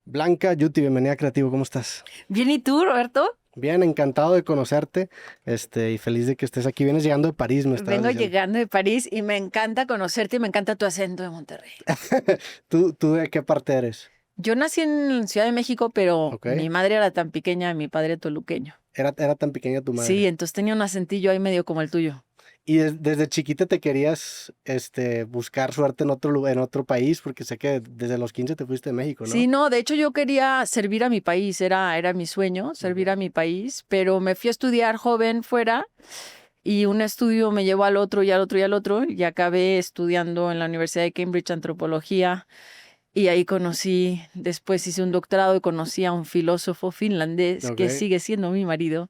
Blanca, Yuti, bienvenida a Creativo, ¿cómo estás? Bien, ¿y tú, Roberto? Bien, encantado de conocerte, y feliz de que estés aquí. Vienes llegando de París, me estabas Vengo diciendo. llegando de París y me encanta conocerte y me encanta tu acento de Monterrey. ¿Tú de qué parte eres? Yo nací en Ciudad de México, pero ¿Ok? mi madre era tan pequeña y mi padre toluqueño. Era tan pequeña tu Sí, madre. entonces tenía un acentillo ahí medio como el tuyo. Y desde chiquita te querías, buscar suerte en otro lugar, en otro país, porque sé que desde los 15 te fuiste de México, Sí, ¿no? no, de hecho yo quería servir a mi país, era mi sueño, servir Ujú. a mi país, pero me fui a estudiar joven fuera y un estudio me llevó al otro y al otro y al otro y acabé estudiando en la Universidad de Cambridge antropología. Y ahí conocí, después hice un doctorado y conocí a un filósofo finlandés que Ok. sigue siendo mi marido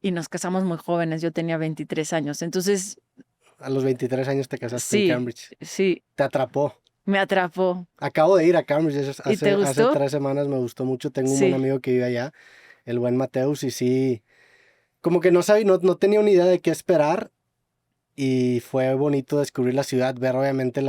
y nos casamos muy jóvenes, yo tenía 23 años. Entonces, A los 23 años te casaste en sí, Cambridge. sí, Te atrapó. me atrapó. Acabo de ir a Cambridge ¿Y te hace gustó? 3 semanas, me gustó mucho. Tengo un buen Sí, amigo que vive allá, el buen Mateus, y sí. Como que no sabía, no tenía una idea de qué esperar y fue bonito descubrir la ciudad, ver obviamente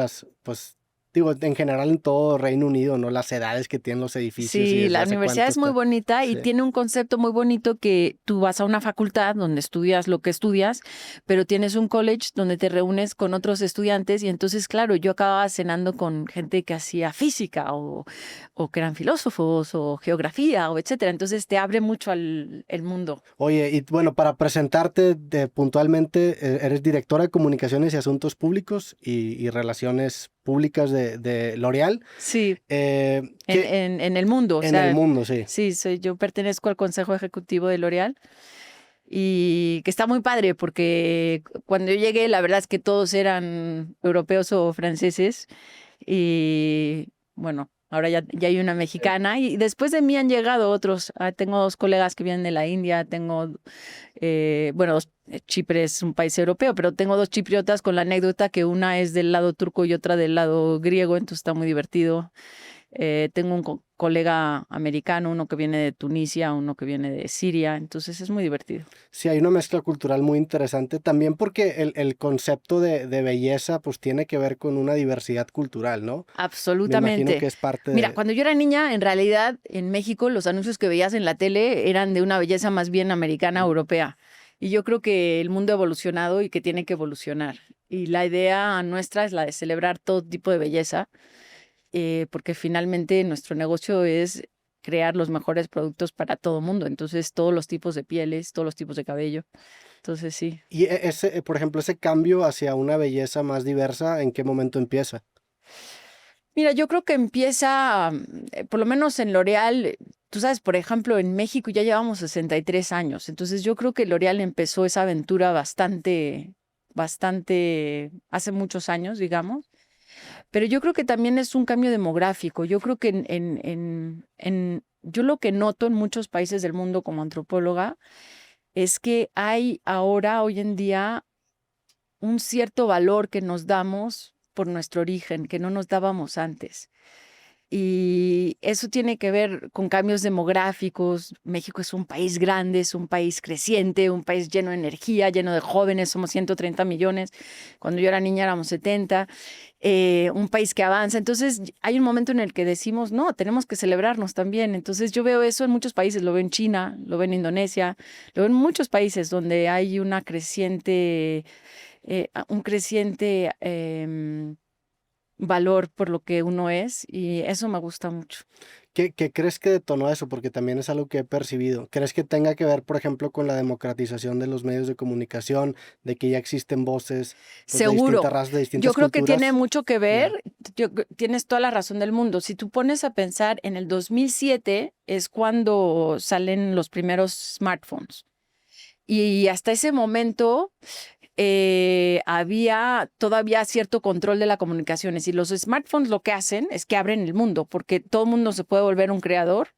pues, digo, en general en todo Reino Unido, ¿no? Las edades que tienen los edificios y sí, desde la hace universidad cuánto es muy está. bonita y Sí, tiene un concepto muy bonito que tú vas a una facultad donde estudias lo que estudias, pero tienes un college donde te reúnes con otros estudiantes y entonces, claro, yo acababa cenando con gente que hacía física o que eran filósofos o geografía o etcétera. Entonces te abre mucho al el mundo. oye, y bueno, para presentarte puntualmente, eres directora de Comunicaciones y Asuntos Públicos y Relaciones Públicas de L'Oréal, Sí, que en el mundo, o en el sea, mundo, sí. sí, yo pertenezco al Consejo Ejecutivo de L'Oréal y que está muy padre porque cuando yo llegué, la verdad es que todos eran europeos o franceses y bueno, ahora ya hay una mexicana y después de mí han llegado otros. Tengo dos colegas que vienen de la India, tengo, bueno, Chipre es un país europeo, pero tengo dos chipriotas con la anécdota que una es del lado turco y otra del lado griego, entonces está muy divertido. Tengo un colega americano, uno que viene de Tunisia, uno que viene de Siria, entonces es muy divertido. Sí, hay una mezcla cultural muy interesante, también porque el concepto de belleza pues tiene que ver con una diversidad cultural, ¿no? Me imagino Absolutamente. que es parte Mira, de... cuando yo era niña, en realidad en México los anuncios que veías en la tele eran de una belleza más bien americana, europea. Y yo creo que el mundo ha evolucionado y que tiene que evolucionar. Y la idea nuestra es la de celebrar todo tipo de belleza, porque finalmente nuestro negocio es crear los mejores productos para todo mundo. Entonces, todos los tipos de pieles, todos los tipos de cabello. Entonces, sí. Y ese, por ejemplo, ese cambio hacia una belleza más diversa, ¿en qué momento empieza? Mira, yo creo que empieza, por lo menos en L'Oréal, tú sabes, por ejemplo, en México ya llevamos 63 años, entonces yo creo que L'Oréal empezó esa aventura bastante hace muchos años, digamos, pero yo creo que también es un cambio demográfico. Yo creo que yo lo que noto en muchos países del mundo como antropóloga es que hay ahora, hoy en día, un cierto valor que nos damos por nuestro origen, que no nos dábamos antes. Y eso tiene que ver con cambios demográficos. México es un país grande, es un país creciente, un país lleno de energía, lleno de jóvenes, somos 130 millones. Cuando yo era niña éramos 70, un país que avanza. Entonces hay un momento en el que decimos, no, tenemos que celebrarnos también. Entonces yo veo eso en muchos países, lo veo en China, lo veo en Indonesia, lo veo en muchos países donde hay un creciente valor por lo que uno es y eso me gusta mucho. ¿Qué crees que detonó eso? Porque también es algo que he percibido. ¿Crees que tenga que ver, por ejemplo, con la democratización de los medios de comunicación, de que ya existen voces, pues, de distintas Seguro. razas, de Yo distintas creo que tiene culturas? mucho que ver, Ya. tienes toda la razón del mundo. Si tú pones a pensar, en el 2007 es cuando salen los primeros smartphones. Y hasta ese momento había todavía cierto control de las comunicaciones. Y los smartphones lo que hacen es que abren el mundo, porque todo el mundo se puede volver un creador.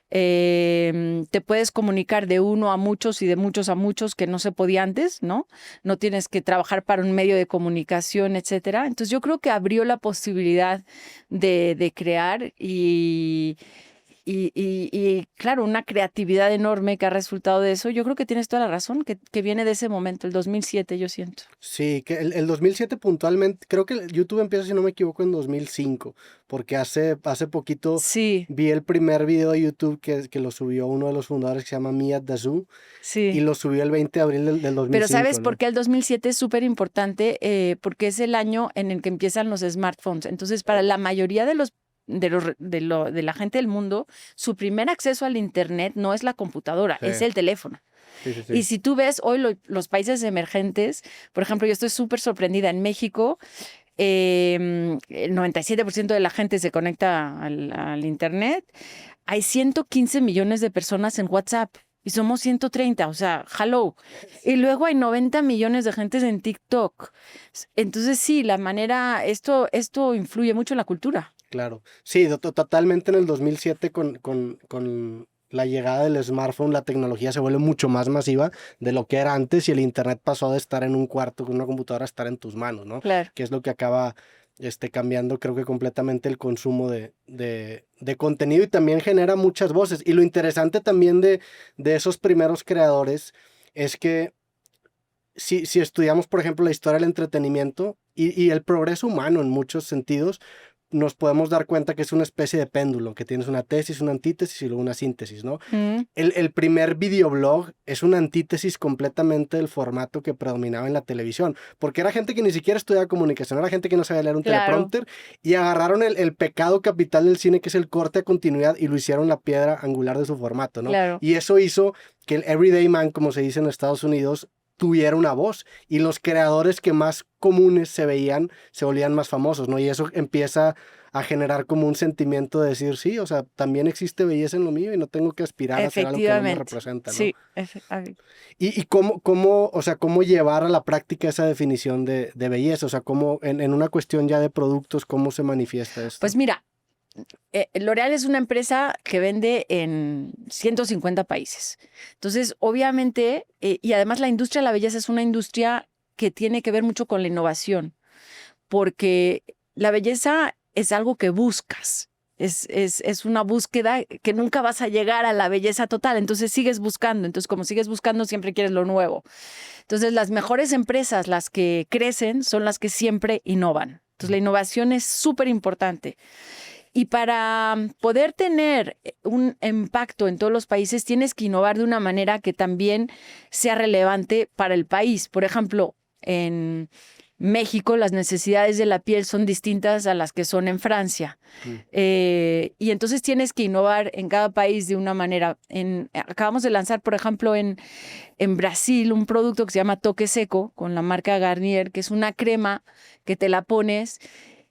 Te puedes comunicar de uno a muchos y de muchos a muchos que no se podía antes, ¿no? No tienes que trabajar para un medio de comunicación, etcétera. Entonces yo creo que abrió la posibilidad de crear y claro, una creatividad enorme que ha resultado de eso. Yo creo que tienes toda la razón, que viene de ese momento, el 2007, yo siento. Sí, que el 2007 puntualmente, creo que YouTube empieza, si no me equivoco, en 2005, porque hace poquito Sí, vi el primer video de YouTube que lo subió uno de los fundadores que se llama Mia Dazou, y sí. lo subió el 20 de abril del Pero 2005, ¿sabes por ¿no? qué el 2007 es súper importante? Porque es el año en el que empiezan los smartphones. Entonces, para la mayoría de la gente del mundo, su primer acceso al Internet no es la computadora, Sí, es el teléfono. sí, sí, Y sí. si tú ves hoy los países emergentes, por ejemplo, yo estoy súper sorprendida. En México, el 97% de la gente se conecta al Internet. Hay 115 millones de personas en WhatsApp y somos 130, o sea, hello. Y luego hay 90 millones de gente en TikTok. Entonces, sí, esto influye mucho en la cultura. Claro. Sí, totalmente en el 2007 con la llegada del smartphone, la tecnología se vuelve mucho más masiva de lo que era antes y el internet pasó de estar en un cuarto con una computadora a estar en tus manos, ¿no? Claro. Que es lo que acaba cambiando, creo que completamente el consumo de contenido y también genera muchas voces. Y lo interesante también de esos primeros creadores es que si estudiamos, por ejemplo, la historia del entretenimiento y el progreso humano en muchos sentidos, nos podemos dar cuenta que es una especie de péndulo, que tienes una tesis, una antítesis y luego una síntesis, ¿no? Mm, El primer videoblog es una antítesis completamente del formato que predominaba en la televisión, porque era gente que ni siquiera estudiaba comunicación, era gente que no sabía leer un claro, teleprompter y agarraron el pecado capital del cine, que es el corte a continuidad, y lo hicieron la piedra angular de su formato, ¿no? claro. Y eso hizo que el everyday man, como se dice en Estados Unidos, tuviera una voz y los creadores que más comunes se veían se volvían más famosos, ¿no? Y eso empieza a generar como un sentimiento de decir, sí, o sea, también existe belleza en lo mío y no tengo que aspirar a hacer algo que no me Efectivamente. representa, ¿no? Sí, Y o sea, cómo llevar a la práctica esa definición de belleza, o sea, cómo en una cuestión ya de productos, cómo se manifiesta pues esto. mira, L'Oréal es una empresa que vende en 150 países. Entonces, obviamente, y además la industria de la belleza es una industria que tiene que ver mucho con la innovación, porque la belleza es algo que buscas. Es una búsqueda que nunca vas a llegar a la belleza total, entonces sigues buscando, entonces como sigues buscando siempre quieres lo nuevo. Entonces las mejores empresas, las que crecen, son las que siempre innovan. Entonces la innovación es súper importante. Y para poder tener un impacto en todos los países, tienes que innovar de una manera que también sea relevante para el país. Por ejemplo, en México las necesidades de la piel son distintas a las que son en Francia. Mm. Y entonces tienes que innovar en cada país de una manera. Acabamos de lanzar, por ejemplo, en Brasil un producto que se llama Toque Seco con la marca Garnier, que es una crema que te la pones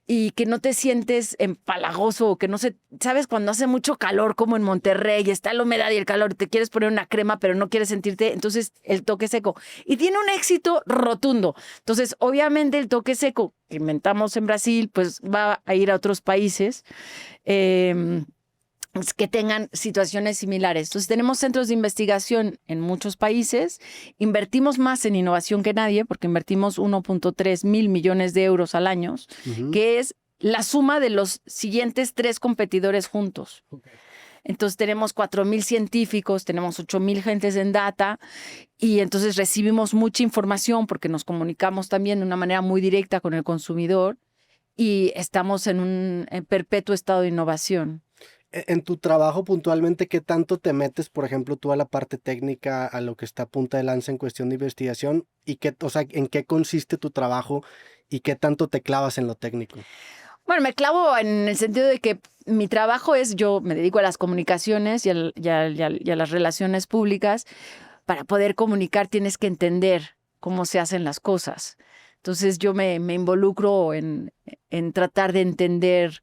y que no te sientes empalagoso o que no se, sabes, cuando hace mucho calor como en Monterrey, está la humedad y el calor, te quieres poner una crema pero no quieres sentirte, entonces el Toque Seco. Y tiene un éxito rotundo. Entonces, obviamente el Toque Seco que inventamos en Brasil, pues va a ir a otros países. Que tengan situaciones similares. Entonces, tenemos centros de investigación en muchos países, invertimos más en innovación que nadie, porque invertimos 1.3 mil millones de euros al año, Ujú. que es la suma de los siguientes 3 competidores juntos. Okay. Entonces, tenemos 4,000 científicos, tenemos 8,000 gentes en data, y entonces recibimos mucha información porque nos comunicamos también de una manera muy directa con el consumidor y estamos en un perpetuo estado de innovación. En tu trabajo puntualmente, ¿qué tanto te metes, por ejemplo, tú a la parte técnica, a lo que está a punta de lanza en cuestión de investigación? ¿Y qué, o sea, en qué consiste tu trabajo y qué tanto te clavas en lo técnico? Bueno, me clavo en el sentido de que mi trabajo es, yo me dedico a las comunicaciones y a las relaciones públicas. Para poder comunicar tienes que entender cómo se hacen las cosas. Entonces yo me involucro en tratar de entender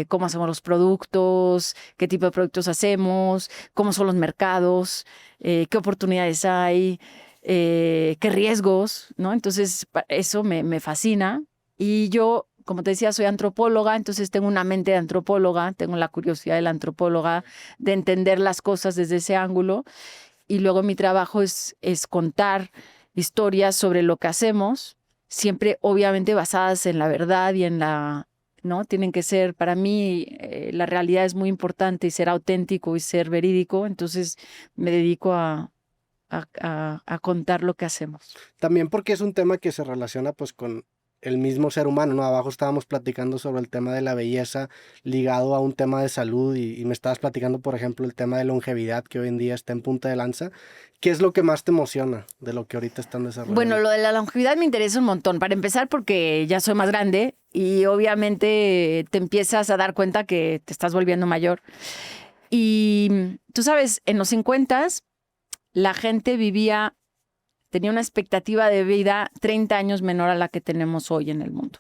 cómo hacemos los productos, qué tipo de productos hacemos, cómo son los mercados, qué oportunidades hay, qué riesgos, ¿no? Entonces eso me fascina. Y yo, como te decía, soy antropóloga, entonces tengo una mente de antropóloga, tengo la curiosidad de la antropóloga de entender las cosas desde ese ángulo. Y luego mi trabajo es contar historias sobre lo que hacemos, siempre obviamente basadas en la verdad y ¿no? Tienen que ser, para mí, la realidad es muy importante y ser auténtico y ser verídico, entonces me dedico a contar lo que hacemos. También porque es un tema que se relaciona pues con el mismo ser humano, ¿no? Abajo estábamos platicando sobre el tema de la belleza ligado a un tema de salud y me estabas platicando, por ejemplo, el tema de longevidad que hoy en día está en punta de lanza. ¿Qué es lo que más te emociona de lo que ahorita están Bueno, desarrollando? lo de la longevidad me interesa un montón. Para empezar, porque ya soy más grande y obviamente te empiezas a dar cuenta que te estás volviendo mayor. Y tú sabes, en los 50 la gente tenía una expectativa de vida 30 años menor a la que tenemos hoy en el mundo.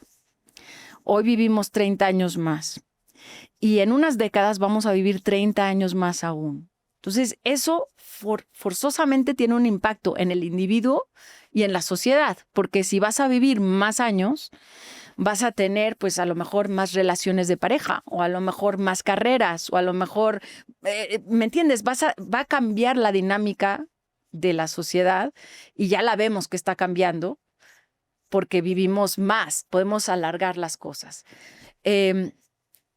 Hoy vivimos 30 años más y en unas décadas vamos a vivir 30 años más aún. Entonces, eso forzosamente tiene un impacto en el individuo y en la sociedad, porque si vas a vivir más años, vas a tener, pues a lo mejor más relaciones de pareja, o a lo mejor más carreras, o a lo mejor, ¿me entiendes? Va a cambiar la dinámica de la sociedad y ya la vemos que está cambiando porque vivimos más, podemos alargar las cosas.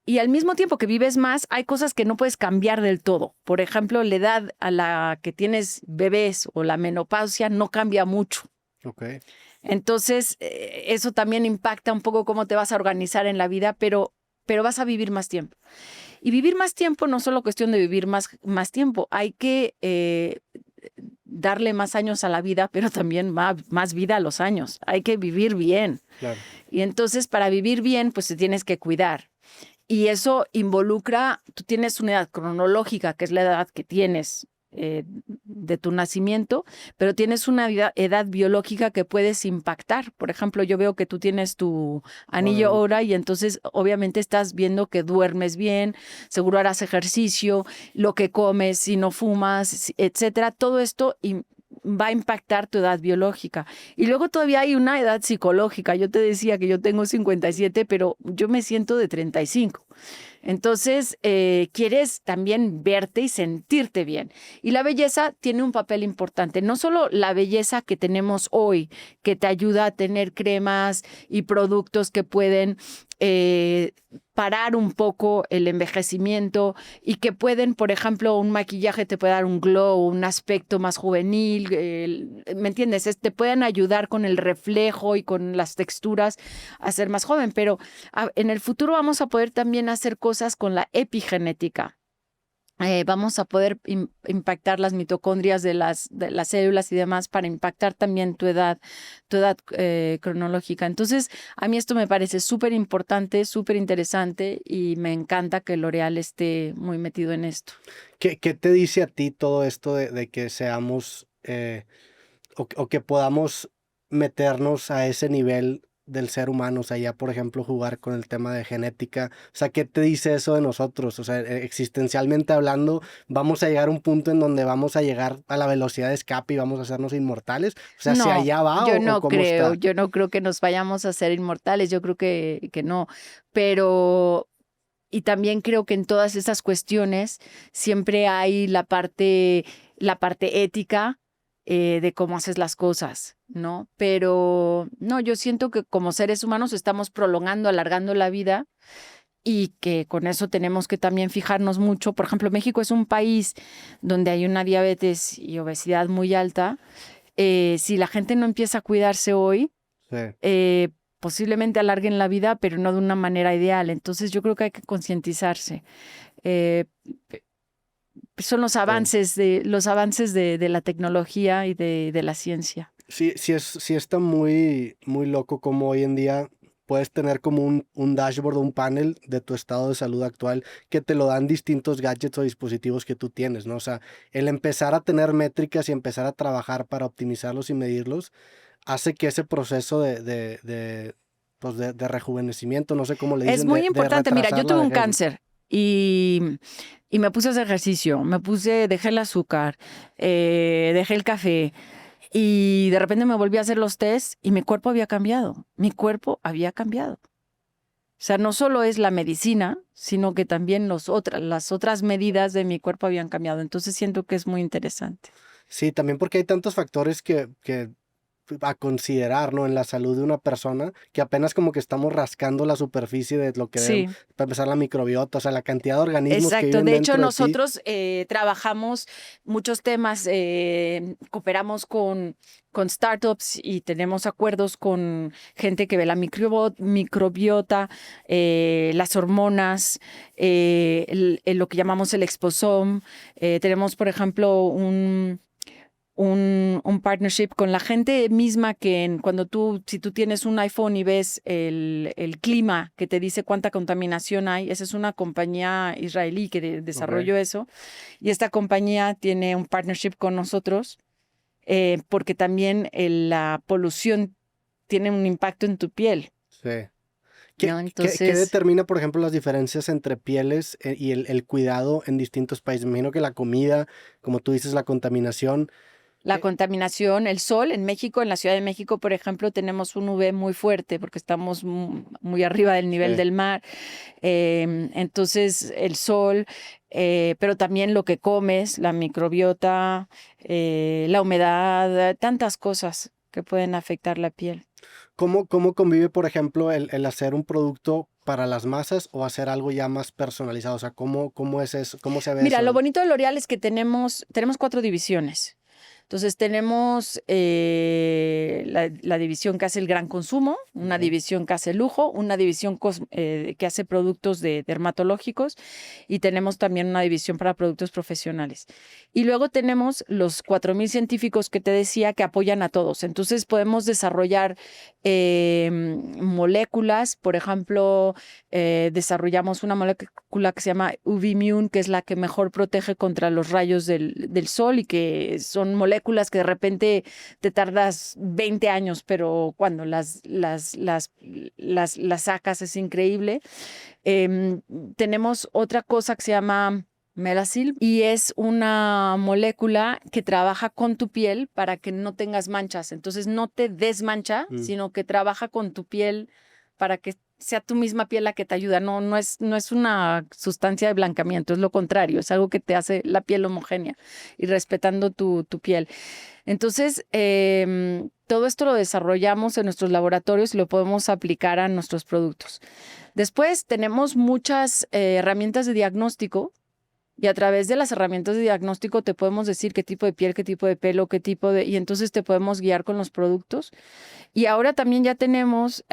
Y al mismo tiempo que vives más, hay cosas que no puedes cambiar del todo. Por ejemplo, la edad a la que tienes bebés o la menopausia no cambia mucho. Okay. Entonces, eso también impacta un poco cómo te vas a organizar en la vida, pero vas a vivir más tiempo. Y vivir más tiempo no es solo cuestión de vivir más tiempo, hay que darle más años a la vida, pero también más vida a los años. Hay que vivir bien. Claro. Y entonces, para vivir bien, pues te tienes que cuidar. Y eso involucra, tú tienes una edad cronológica, que es la edad que tienes de tu nacimiento, pero tienes una edad biológica que puedes impactar. Por ejemplo, yo veo que tú tienes tu anillo hora y entonces obviamente estás viendo que duermes bien, seguro harás ejercicio, lo que comes, si no fumas, etcétera. Todo esto va a impactar tu edad biológica. Y luego todavía hay una edad psicológica. Yo te decía que yo tengo 57, pero yo me siento de 35. Entonces, quieres también verte y sentirte bien. Y la belleza tiene un papel importante. No solo la belleza que tenemos hoy, que te ayuda a tener cremas y productos que pueden parar un poco el envejecimiento y que pueden, por ejemplo, un maquillaje te puede dar un glow, un aspecto más juvenil, ¿me entiendes? Te pueden ayudar con el reflejo y con las texturas a ser más joven, pero en el futuro vamos a poder también hacer cosas con la epigenética. Vamos a poder impactar las mitocondrias de las células y demás para impactar también tu edad cronológica. Entonces, a mí esto me parece súper importante, súper interesante y me encanta que L'Oréal esté muy metido en esto. ¿Qué te dice a ti todo esto de que seamos o que podamos meternos a ese nivel del ser humano? O sea, ya por ejemplo jugar con el tema de genética. O sea, ¿qué te dice eso de nosotros? O sea, existencialmente hablando, ¿vamos a llegar a un punto en donde vamos a llegar a la velocidad de escape y vamos a hacernos inmortales? O sea, ¿hacia allá va o cómo está? Yo no creo que nos vayamos a hacer inmortales, yo creo que no, pero... Y también creo que en todas esas cuestiones siempre hay la parte ética de cómo haces las cosas, ¿no? Pero no, yo siento que como seres humanos estamos prolongando, alargando la vida y que con eso tenemos que también fijarnos mucho. Por ejemplo, México es un país donde hay una diabetes y obesidad muy alta. Si la gente no empieza a cuidarse hoy, Sí. posiblemente alarguen la vida, pero no de una manera ideal. Entonces yo creo que hay que concientizarse. Son los avances de la tecnología y de la ciencia. Sí, sí está muy, muy loco como hoy en día puedes tener como un dashboard o un panel de tu estado de salud actual que te lo dan distintos gadgets o dispositivos que tú tienes, ¿no? O sea, el empezar a tener métricas y empezar a trabajar para optimizarlos y medirlos hace que ese proceso pues de rejuvenecimiento, no sé cómo le Es dicen, muy de importante. Mira, retrasar yo la tuve un vejez. cáncer y me puse a hacer ejercicio, dejé el azúcar, dejé el café y de repente me volví a hacer los test y mi cuerpo había cambiado. Mi cuerpo había cambiado. O sea, no solo es la medicina, sino que también las otras medidas de mi cuerpo habían cambiado. Entonces siento que es muy interesante. Sí, también porque hay tantos factores que a considerar, ¿no? En la salud de una persona, que apenas como que estamos rascando la superficie de lo que Sí. para empezar la microbiota, o sea, la cantidad de organismos que Exacto. viven De hecho, dentro de ti. nosotros trabajamos muchos temas, cooperamos con startups y tenemos acuerdos con gente que ve la microbiota, las hormonas, lo que llamamos el exposome. Tenemos, por ejemplo, un partnership con la gente misma que si tú tienes un iPhone y ves el clima que te dice cuánta contaminación hay, esa es una compañía israelí que desarrolló eso, y esta compañía tiene un partnership con nosotros porque también la polución tiene un impacto en tu piel. Sí. ¿No? ¿Qué determina, por ejemplo, las diferencias entre pieles y el cuidado en distintos países? Me imagino que la comida, como tú dices, la contaminación. La contaminación, el sol. En México, en la Ciudad de México, por ejemplo, tenemos un UV muy fuerte porque estamos muy arriba del nivel del mar. Entonces, el sol, pero también lo que comes, la microbiota, la humedad, tantas cosas que pueden afectar la piel. ¿Cómo convive, por ejemplo, el hacer un producto para las masas o hacer algo ya más personalizado? O sea, ¿cómo es eso? ¿Cómo se ve eso? Mira, lo bonito de L'Oréal es que tenemos 4 divisiones. Entonces tenemos la división que hace el gran consumo, una división que hace lujo, una división que hace productos dermatológicos y tenemos también una división para productos profesionales. Y luego tenemos los 4,000 científicos que te decía que apoyan a todos. Entonces podemos desarrollar moléculas, por ejemplo, desarrollamos una molécula que se llama UV-Immune, que es la que mejor protege contra los rayos del sol y que son moléculas que de repente te tardas 20 años, pero cuando las sacas es increíble. Tenemos otra cosa que se llama Melasil y es una molécula que trabaja con tu piel para que no tengas manchas. Entonces no te desmancha, sino que trabaja con tu piel para que sea tu misma piel la que te ayuda. No es una sustancia de blancamiento, es lo contrario, es algo que te hace la piel homogénea y respetando tu piel. Entonces, todo esto lo desarrollamos en nuestros laboratorios y lo podemos aplicar a nuestros productos. Después tenemos muchas herramientas de diagnóstico. Y a través de las herramientas de diagnóstico te podemos decir qué tipo de piel, qué tipo de pelo, y entonces te podemos guiar con los productos. Y ahora también ya tenemos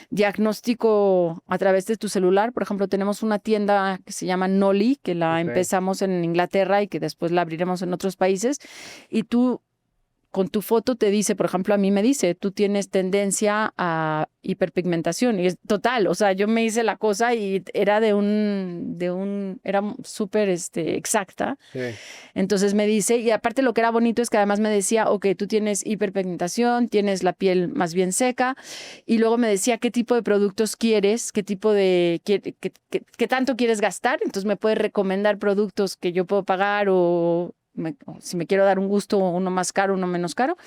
diagnóstico a través de tu celular. Por ejemplo, tenemos una tienda que se llama Noli, que la empezamos en Inglaterra y que después la abriremos en otros países. Y tú, con tu foto te dice, por ejemplo, a mí me dice, tú tienes tendencia a hiperpigmentación. Y es total, o sea, yo me hice la cosa y era era súper exacta. Sí. Entonces me dice, y aparte lo que era bonito es que además me decía, ok, tú tienes hiperpigmentación, tienes la piel más bien seca, y luego me decía qué tipo de productos quieres, qué tanto quieres gastar, entonces me puedes recomendar productos que yo puedo pagar o si me quiero dar un gusto, uno más caro, uno menos caro,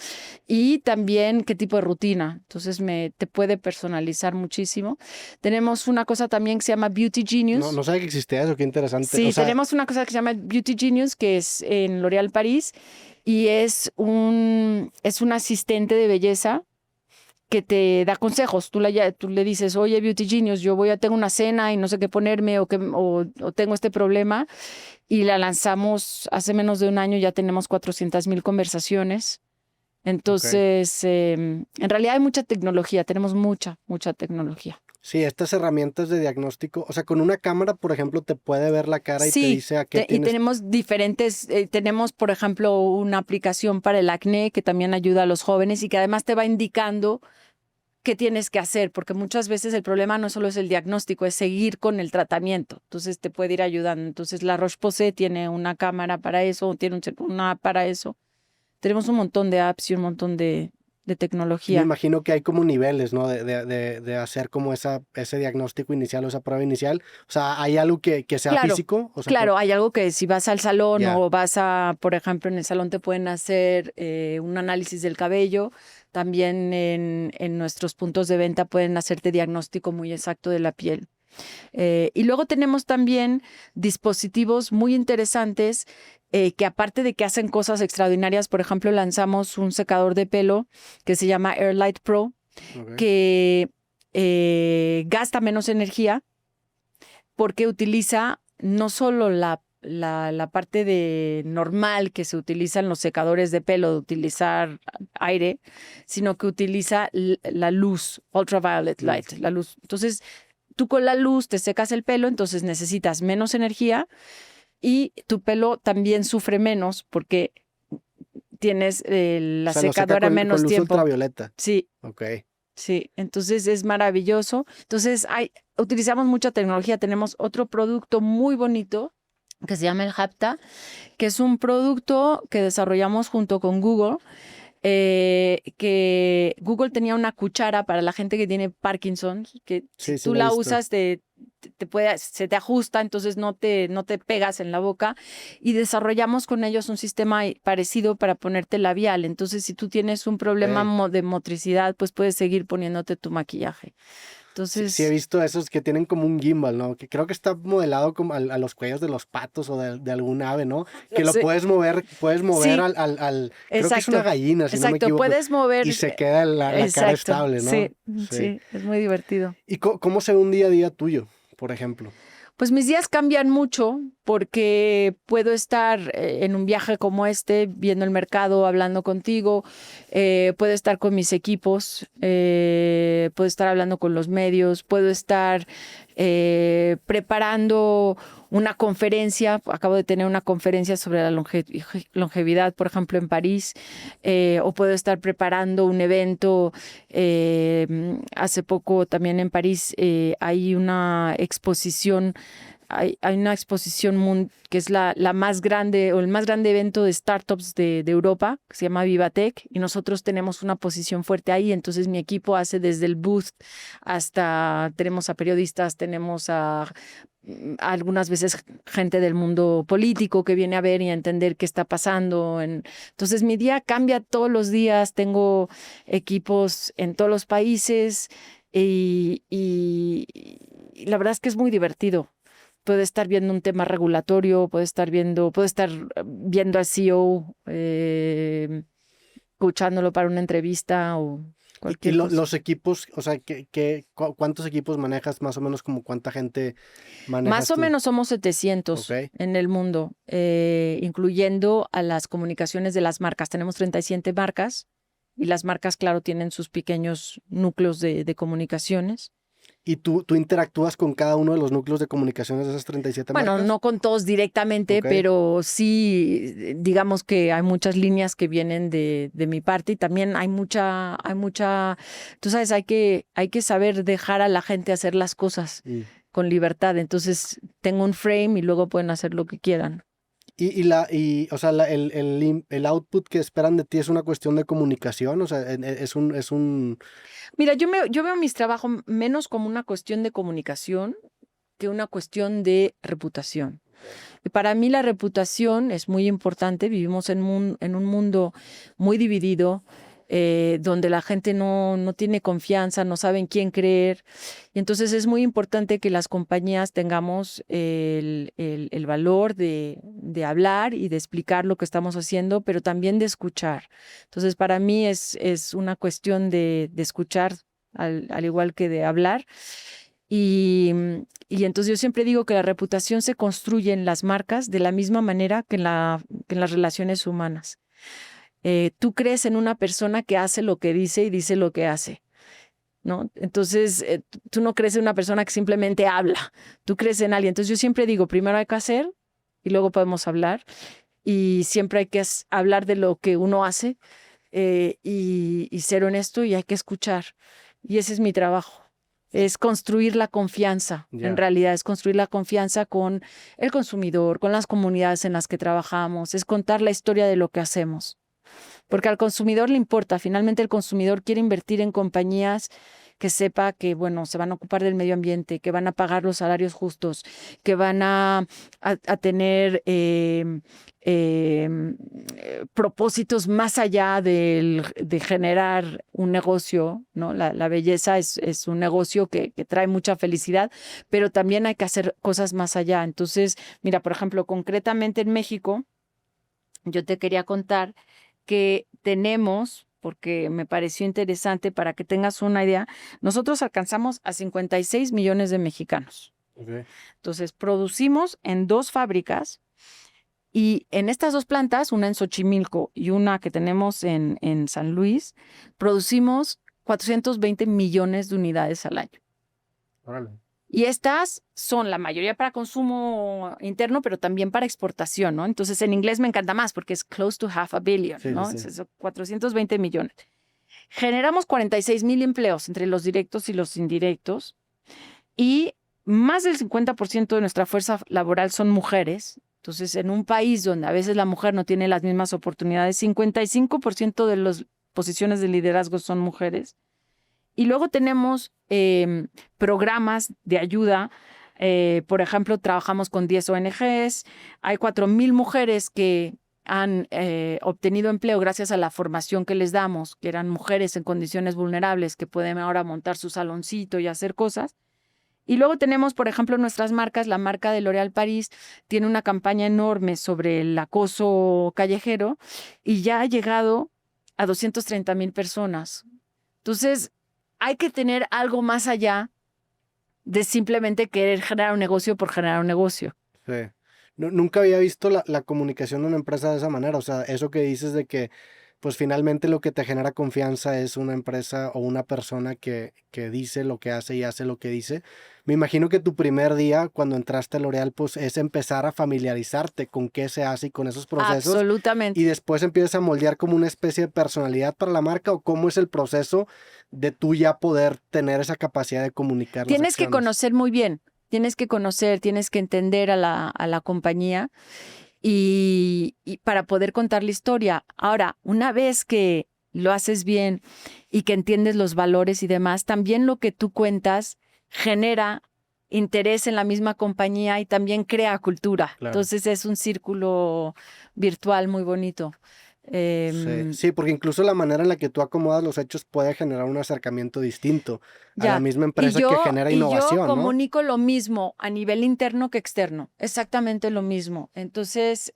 y también qué tipo de rutina. Entonces te puede personalizar muchísimo. Tenemos una cosa también que se llama Beauty Genius. No sabía que existía eso, qué interesante. Sí, tenemos una cosa que se llama Beauty Genius, que es en L'Oréal París, y es un asistente de belleza que te da consejos. Tú le dices, oye, Beauty Genius, tengo una cena y no sé qué ponerme o tengo este problema. Y la lanzamos hace menos de un año, ya tenemos 400,000 conversaciones. Entonces, en realidad hay mucha tecnología, tenemos mucha tecnología. Sí, estas herramientas de diagnóstico, o sea, con una cámara, por ejemplo, te puede ver la cara y te dice a qué tienes. Y tenemos diferentes, tenemos, por ejemplo, una aplicación para el acné que también ayuda a los jóvenes y que además te va indicando qué tienes que hacer, porque muchas veces el problema no solo es el diagnóstico, es seguir con el tratamiento. Entonces te puede ir ayudando. Entonces la Roche-Posay tiene una cámara para eso, tiene una app para eso. Tenemos un montón de apps y un montón de tecnología. Me imagino que hay como niveles, ¿no? De hacer como ese diagnóstico inicial o esa prueba inicial. O sea, ¿hay algo que sea físico? O sea, claro, hay algo que si vas al salón o vas por ejemplo, en el salón te pueden hacer un análisis del cabello. También en nuestros puntos de venta pueden hacerte diagnóstico muy exacto de la piel. Y luego tenemos también dispositivos muy interesantes que aparte de que hacen cosas extraordinarias, por ejemplo, lanzamos un secador de pelo que se llama Airlight Pro, que gasta menos energía porque utiliza no solo la parte de normal que se utiliza en los secadores de pelo, de utilizar aire, sino que utiliza la luz, ultraviolet light, la luz. Entonces, tú con la luz te secas el pelo, entonces necesitas menos energía y tu pelo también sufre menos porque tienes la O sea, lo seca secadora menos con luz tiempo. ultravioleta. Sí. Ok. Sí, entonces es maravilloso. Entonces utilizamos mucha tecnología. Tenemos otro producto muy bonito que se llama el Hapta, que es un producto que desarrollamos junto con Google, que Google tenía una cuchara para la gente que tiene Parkinson, que Sí, si tú la usas se te ajusta, entonces no te pegas en la boca, y desarrollamos con ellos un sistema parecido para ponerte labial. Entonces, si tú tienes un problema de motricidad, pues puedes seguir poniéndote tu maquillaje. Entonces, sí he visto esos que tienen como un gimbal, ¿no? Que creo que está modelado como a los cuellos de los patos o de algún ave, ¿no? Que lo sí. puedes mover Sí. al creo que es una Exacto. gallina, si no me Exacto, equivoco. puedes mover. Y se queda la cara Exacto. estable, ¿no? Sí, sí, es muy divertido. ¿Y cómo se ve un día a día tuyo, por ejemplo? Pues mis días cambian mucho porque puedo estar en un viaje como este, viendo el mercado, hablando contigo, puedo estar con mis equipos, puedo estar hablando con los medios, puedo estar preparando una conferencia. Acabo de tener una conferencia sobre la longevidad, por ejemplo, en París, o puedo estar preparando un evento. Hace poco también en París hay una exposición. Hay una exposición que es la más grande o el más grande evento de startups de Europa, que se llama Vivatech, y nosotros tenemos una posición fuerte ahí. Entonces mi equipo hace desde el booth hasta, tenemos a periodistas, tenemos a algunas veces gente del mundo político que viene a ver y a entender qué está pasando. Entonces mi día cambia todos los días, tengo equipos en todos los países y la verdad es que es muy divertido. Puedo estar viendo un tema regulatorio, puedo estar viendo al CEO, escuchándolo para una entrevista o cualquier cosa. Los equipos, o sea, ¿cuántos equipos manejas? Más o menos, como cuánta gente manejas Más o tú? menos somos 700 en el mundo, incluyendo a las comunicaciones de las marcas. Tenemos 37 marcas y las marcas, claro, tienen sus pequeños núcleos de comunicaciones. ¿Y tú interactúas con cada uno de los núcleos de comunicaciones de esas 37 Bueno, marcas? no con todos directamente, pero sí, digamos que hay muchas líneas que vienen de mi parte y también hay mucha, tú sabes, hay que saber dejar a la gente hacer las cosas con libertad. Entonces, tengo un frame y luego pueden hacer lo que quieran. O sea, el output que esperan de ti es una cuestión de comunicación, o sea, es un... Mira, yo veo mis trabajos menos como una cuestión de comunicación que una cuestión de reputación. Y para mí la reputación es muy importante. Vivimos en un mundo muy dividido, donde la gente no tiene confianza, no saben quién creer. Y entonces es muy importante que las compañías tengamos el valor de hablar y de explicar lo que estamos haciendo, pero también de escuchar. Entonces para mí es una cuestión de escuchar al igual que de hablar. Y entonces yo siempre digo que la reputación se construye en las marcas de la misma manera que en las relaciones humanas. Tú crees en una persona que hace lo que dice y dice lo que hace, ¿no? Entonces, tú no crees en una persona que simplemente habla, tú crees en alguien. Entonces yo siempre digo, primero hay que hacer y luego podemos hablar. Y siempre hay que hablar de lo que uno hace y ser honesto, y hay que escuchar. Y ese es mi trabajo. Es construir la confianza, en realidad es construir la confianza con el consumidor, con las comunidades en las que trabajamos, es contar la historia de lo que hacemos. Porque al consumidor le importa, finalmente el consumidor quiere invertir en compañías que sepa que, bueno, se van a ocupar del medio ambiente, que van a pagar los salarios justos, que van a tener propósitos más allá de generar un negocio, ¿no? La belleza es un negocio que trae mucha felicidad, pero también hay que hacer cosas más allá. Entonces, mira, por ejemplo, concretamente en México, yo te quería contar que tenemos, porque me pareció interesante para que tengas una idea, nosotros alcanzamos a 56 millones de mexicanos. Ok. Entonces, producimos en 2 fábricas y en estas 2 plantas, una en Xochimilco y una que tenemos en San Luis, producimos 420 millones de unidades al año. Órale. Y estas son la mayoría para consumo interno, pero también para exportación, ¿no? Entonces, en inglés me encanta más porque es close to half a billion, Sí, ¿no? sí, sí. Es 420 millones. Generamos 46,000 empleos entre los directos y los indirectos y más del 50% de nuestra fuerza laboral son mujeres. Entonces, en un país donde a veces la mujer no tiene las mismas oportunidades, 55% de las posiciones de liderazgo son mujeres. Y luego tenemos programas de ayuda. Por ejemplo, trabajamos con 10 ONGs. Hay 4,000 mujeres que han obtenido empleo gracias a la formación que les damos, que eran mujeres en condiciones vulnerables que pueden ahora montar su saloncito y hacer cosas. Y luego tenemos, por ejemplo, nuestras marcas. La marca de L'Oréal París tiene una campaña enorme sobre el acoso callejero y ya ha llegado a 230,000 personas. Entonces, hay que tener algo más allá de simplemente querer generar un negocio por generar un negocio. Sí. Nunca había visto la comunicación de una empresa de esa manera. O sea, eso que dices de que, pues finalmente lo que te genera confianza es una empresa o una persona que dice lo que hace y hace lo que dice. Me imagino que tu primer día cuando entraste a L'Oréal, pues es empezar a familiarizarte con qué se hace y con esos procesos. Y Absolutamente. después empiezas a moldear como una especie de personalidad para la marca o cómo es el proceso de tú ya poder tener esa capacidad de comunicar las Tienes que acciones. conocer muy bien, tienes que conocer, tienes que entender a la compañía y para poder contar la historia. Ahora, una vez que lo haces bien y que entiendes los valores y demás, también lo que tú cuentas genera interés en la misma compañía y también crea cultura. Claro. Entonces es un círculo virtual muy bonito. Sí, porque incluso la manera en la que tú acomodas los hechos puede generar un acercamiento distinto a la Ya. misma Y empresa que genera yo innovación, ¿no? comunico lo mismo a nivel interno que externo, exactamente lo mismo. Entonces,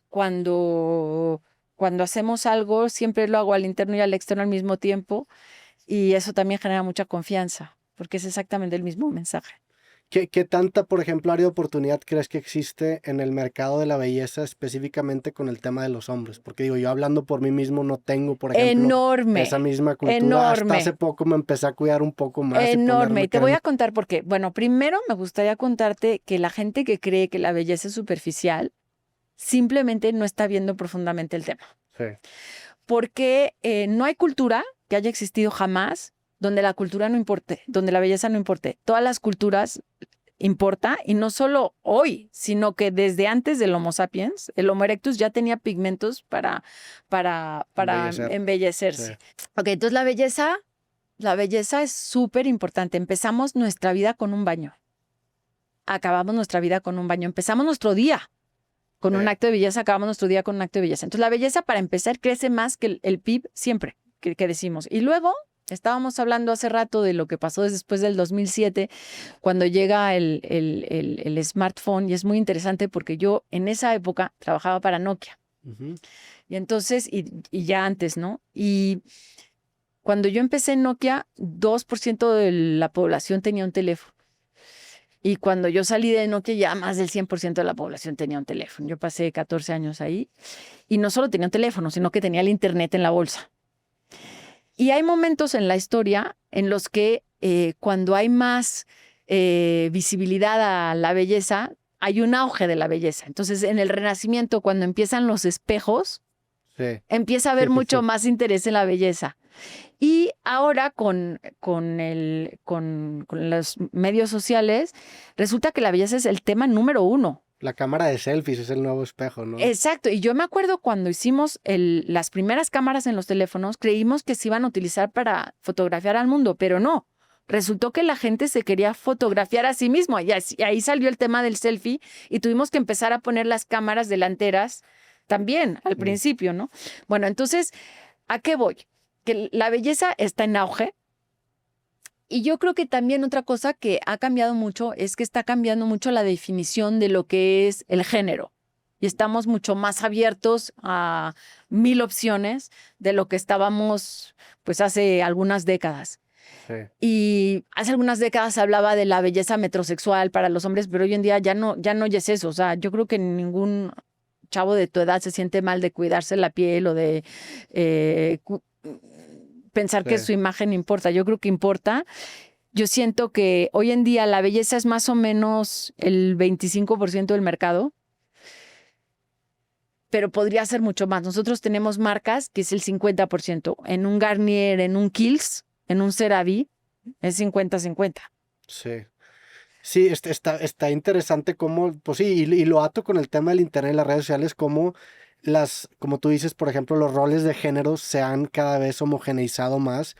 cuando, cuando hacemos algo, siempre lo hago al interno y al externo al mismo tiempo, y eso también genera mucha confianza, porque es exactamente el mismo mensaje. ¿Qué tanta, por ejemplo, área de oportunidad crees que existe en el mercado de la belleza, específicamente con el tema de los hombres? Porque digo, yo hablando por mí mismo no tengo, por ejemplo, Enorme, esa misma cultura. Hasta hace enorme, poco me empecé a cuidar un poco más y enorme. ponerme Y te voy crema. a contar por qué. Bueno, primero me gustaría contarte que la gente que cree que la belleza es superficial simplemente no está viendo profundamente el tema. Sí, Porque no hay cultura que haya existido jamás donde la cultura no importe, donde la belleza no importe. Todas las culturas importa, y no solo hoy, sino que desde antes del Homo sapiens, el Homo erectus ya tenía pigmentos para embellecer. embellecerse. Sí. Ok, entonces la belleza es súper importante. Empezamos nuestra vida con un baño. Acabamos nuestra vida con un baño. Empezamos nuestro día con un acto de belleza, acabamos nuestro día con un acto de belleza. Entonces, la belleza, para empezar, crece más que el PIB siempre, que decimos. Y luego, estábamos hablando hace rato de lo que pasó después del 2007, cuando llega el smartphone, y es muy interesante porque yo en esa época trabajaba para Nokia. Ujú. Y entonces, y ya antes, ¿no? Y cuando yo empecé en Nokia, 2% de la población tenía un teléfono. Y cuando yo salí de Nokia, ya más del 100% de la población tenía un teléfono. Yo pasé 14 años ahí y no solo tenía un teléfono, sino que tenía el internet en la bolsa. Y hay momentos en la historia en los que cuando hay más visibilidad a la belleza, hay un auge de la belleza. Entonces, en el Renacimiento, cuando empiezan los espejos, Sí. empieza a haber Sí, sí, mucho sí. más interés en la belleza. Y ahora con los medios sociales, resulta que la belleza es el tema número 1. La cámara de selfies es el nuevo espejo, ¿no? Exacto. Y yo me acuerdo cuando hicimos las primeras cámaras en los teléfonos, creímos que se iban a utilizar para fotografiar al mundo, pero no. Resultó que la gente se quería fotografiar a sí mismo. Y ahí salió el tema del selfie y tuvimos que empezar a poner las cámaras delanteras también al principio, ¿no? Bueno, entonces, ¿a qué voy? Que la belleza está en auge. Y yo creo que también otra cosa que ha cambiado mucho es que está cambiando mucho la definición de lo que es el género. y estamos mucho más abiertos a 1000 opciones de lo que estábamos pues hace algunas décadas. Sí. Y hace algunas décadas se hablaba de la belleza metrosexual para los hombres, pero hoy en día ya no es eso. O sea, yo creo que ningún chavo de tu edad se siente mal de cuidarse la piel o de pensar que Sí. su imagen importa. Yo creo que importa. Yo siento que hoy en día la belleza es más o menos el 25% del mercado, pero podría ser mucho más. Nosotros tenemos marcas que es el 50%. En un Garnier, en un Kiehl's, en un CeraVe, es 50-50. Sí. Sí, está interesante cómo, pues sí, y lo ato con el tema del internet y las redes sociales, como tú dices, por ejemplo, los roles de género se han cada vez homogeneizado más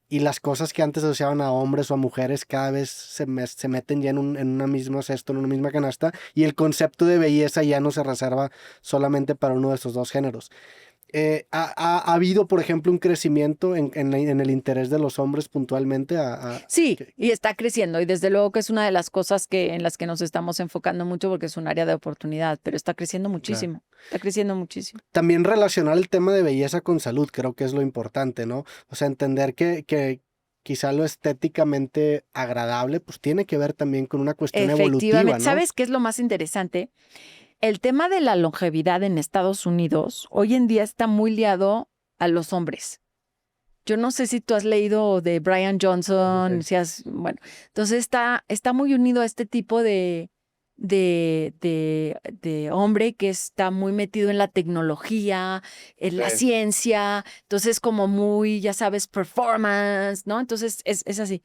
y las cosas que antes asociaban a hombres o a mujeres cada vez se meten ya en una misma cesto, en una misma canasta, y el concepto de belleza ya no se reserva solamente para uno de esos dos géneros. Ha habido, por ejemplo, un crecimiento en el interés de los hombres puntualmente Sí, y está creciendo. Y desde luego que es una de las cosas en las que nos estamos enfocando mucho porque es un área de oportunidad, pero está creciendo Claro. muchísimo. Está creciendo muchísimo. También relacionar el tema de belleza con salud, creo que es lo importante, ¿no? O sea, entender que quizá lo estéticamente agradable, pues tiene que ver también con una cuestión evolutiva, Efectivamente. ¿no? ¿Sabes qué es lo más interesante? El tema de la longevidad en Estados Unidos hoy en día está muy liado a los hombres. Yo no sé si tú has leído de Brian Johnson, Sí. bueno, entonces está muy unido a este tipo de hombre que está muy metido en la tecnología, en la Sí. ciencia, entonces como muy, ya sabes, performance, ¿no? Entonces es así.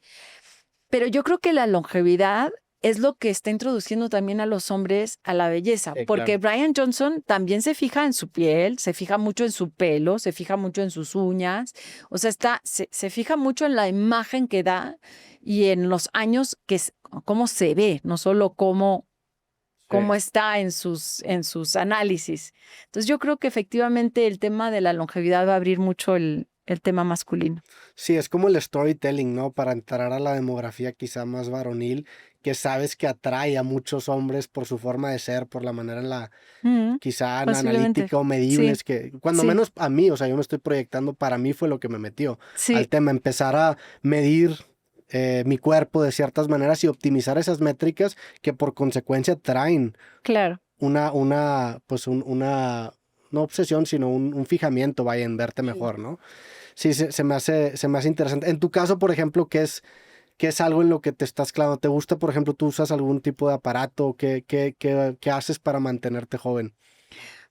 Pero yo creo que la longevidad es lo que está introduciendo también a los hombres a la belleza, Sí, porque claro. Brian Johnson también se fija en su piel, se fija mucho en su pelo, se fija mucho en sus uñas, o sea, se fija mucho en la imagen que da y en los años cómo se ve, no solo cómo Sí. está en sus análisis. Entonces yo creo que efectivamente el tema de la longevidad va a abrir mucho el tema masculino. Sí, es como el storytelling, ¿no? Para entrar a la demografía quizá más varonil, que sabes que atrae a muchos hombres por su forma de ser, por la manera en la quizá Posiblemente. analítica o Sí, medibles, que cuando sí, menos a mí, o sea, yo me estoy proyectando, para mí fue lo que me metió al sí, tema, empezar a medir mi cuerpo de ciertas maneras y optimizar esas métricas que por consecuencia traen claro. una, no obsesión, sino un fijamiento, vaya, en verte mejor, ¿no? Sí, se me hace interesante. En tu caso, por ejemplo, ¿qué es algo en lo que te estás clavando? ¿Te gusta, por ejemplo, tú usas algún tipo de aparato? ¿Qué haces para mantenerte joven?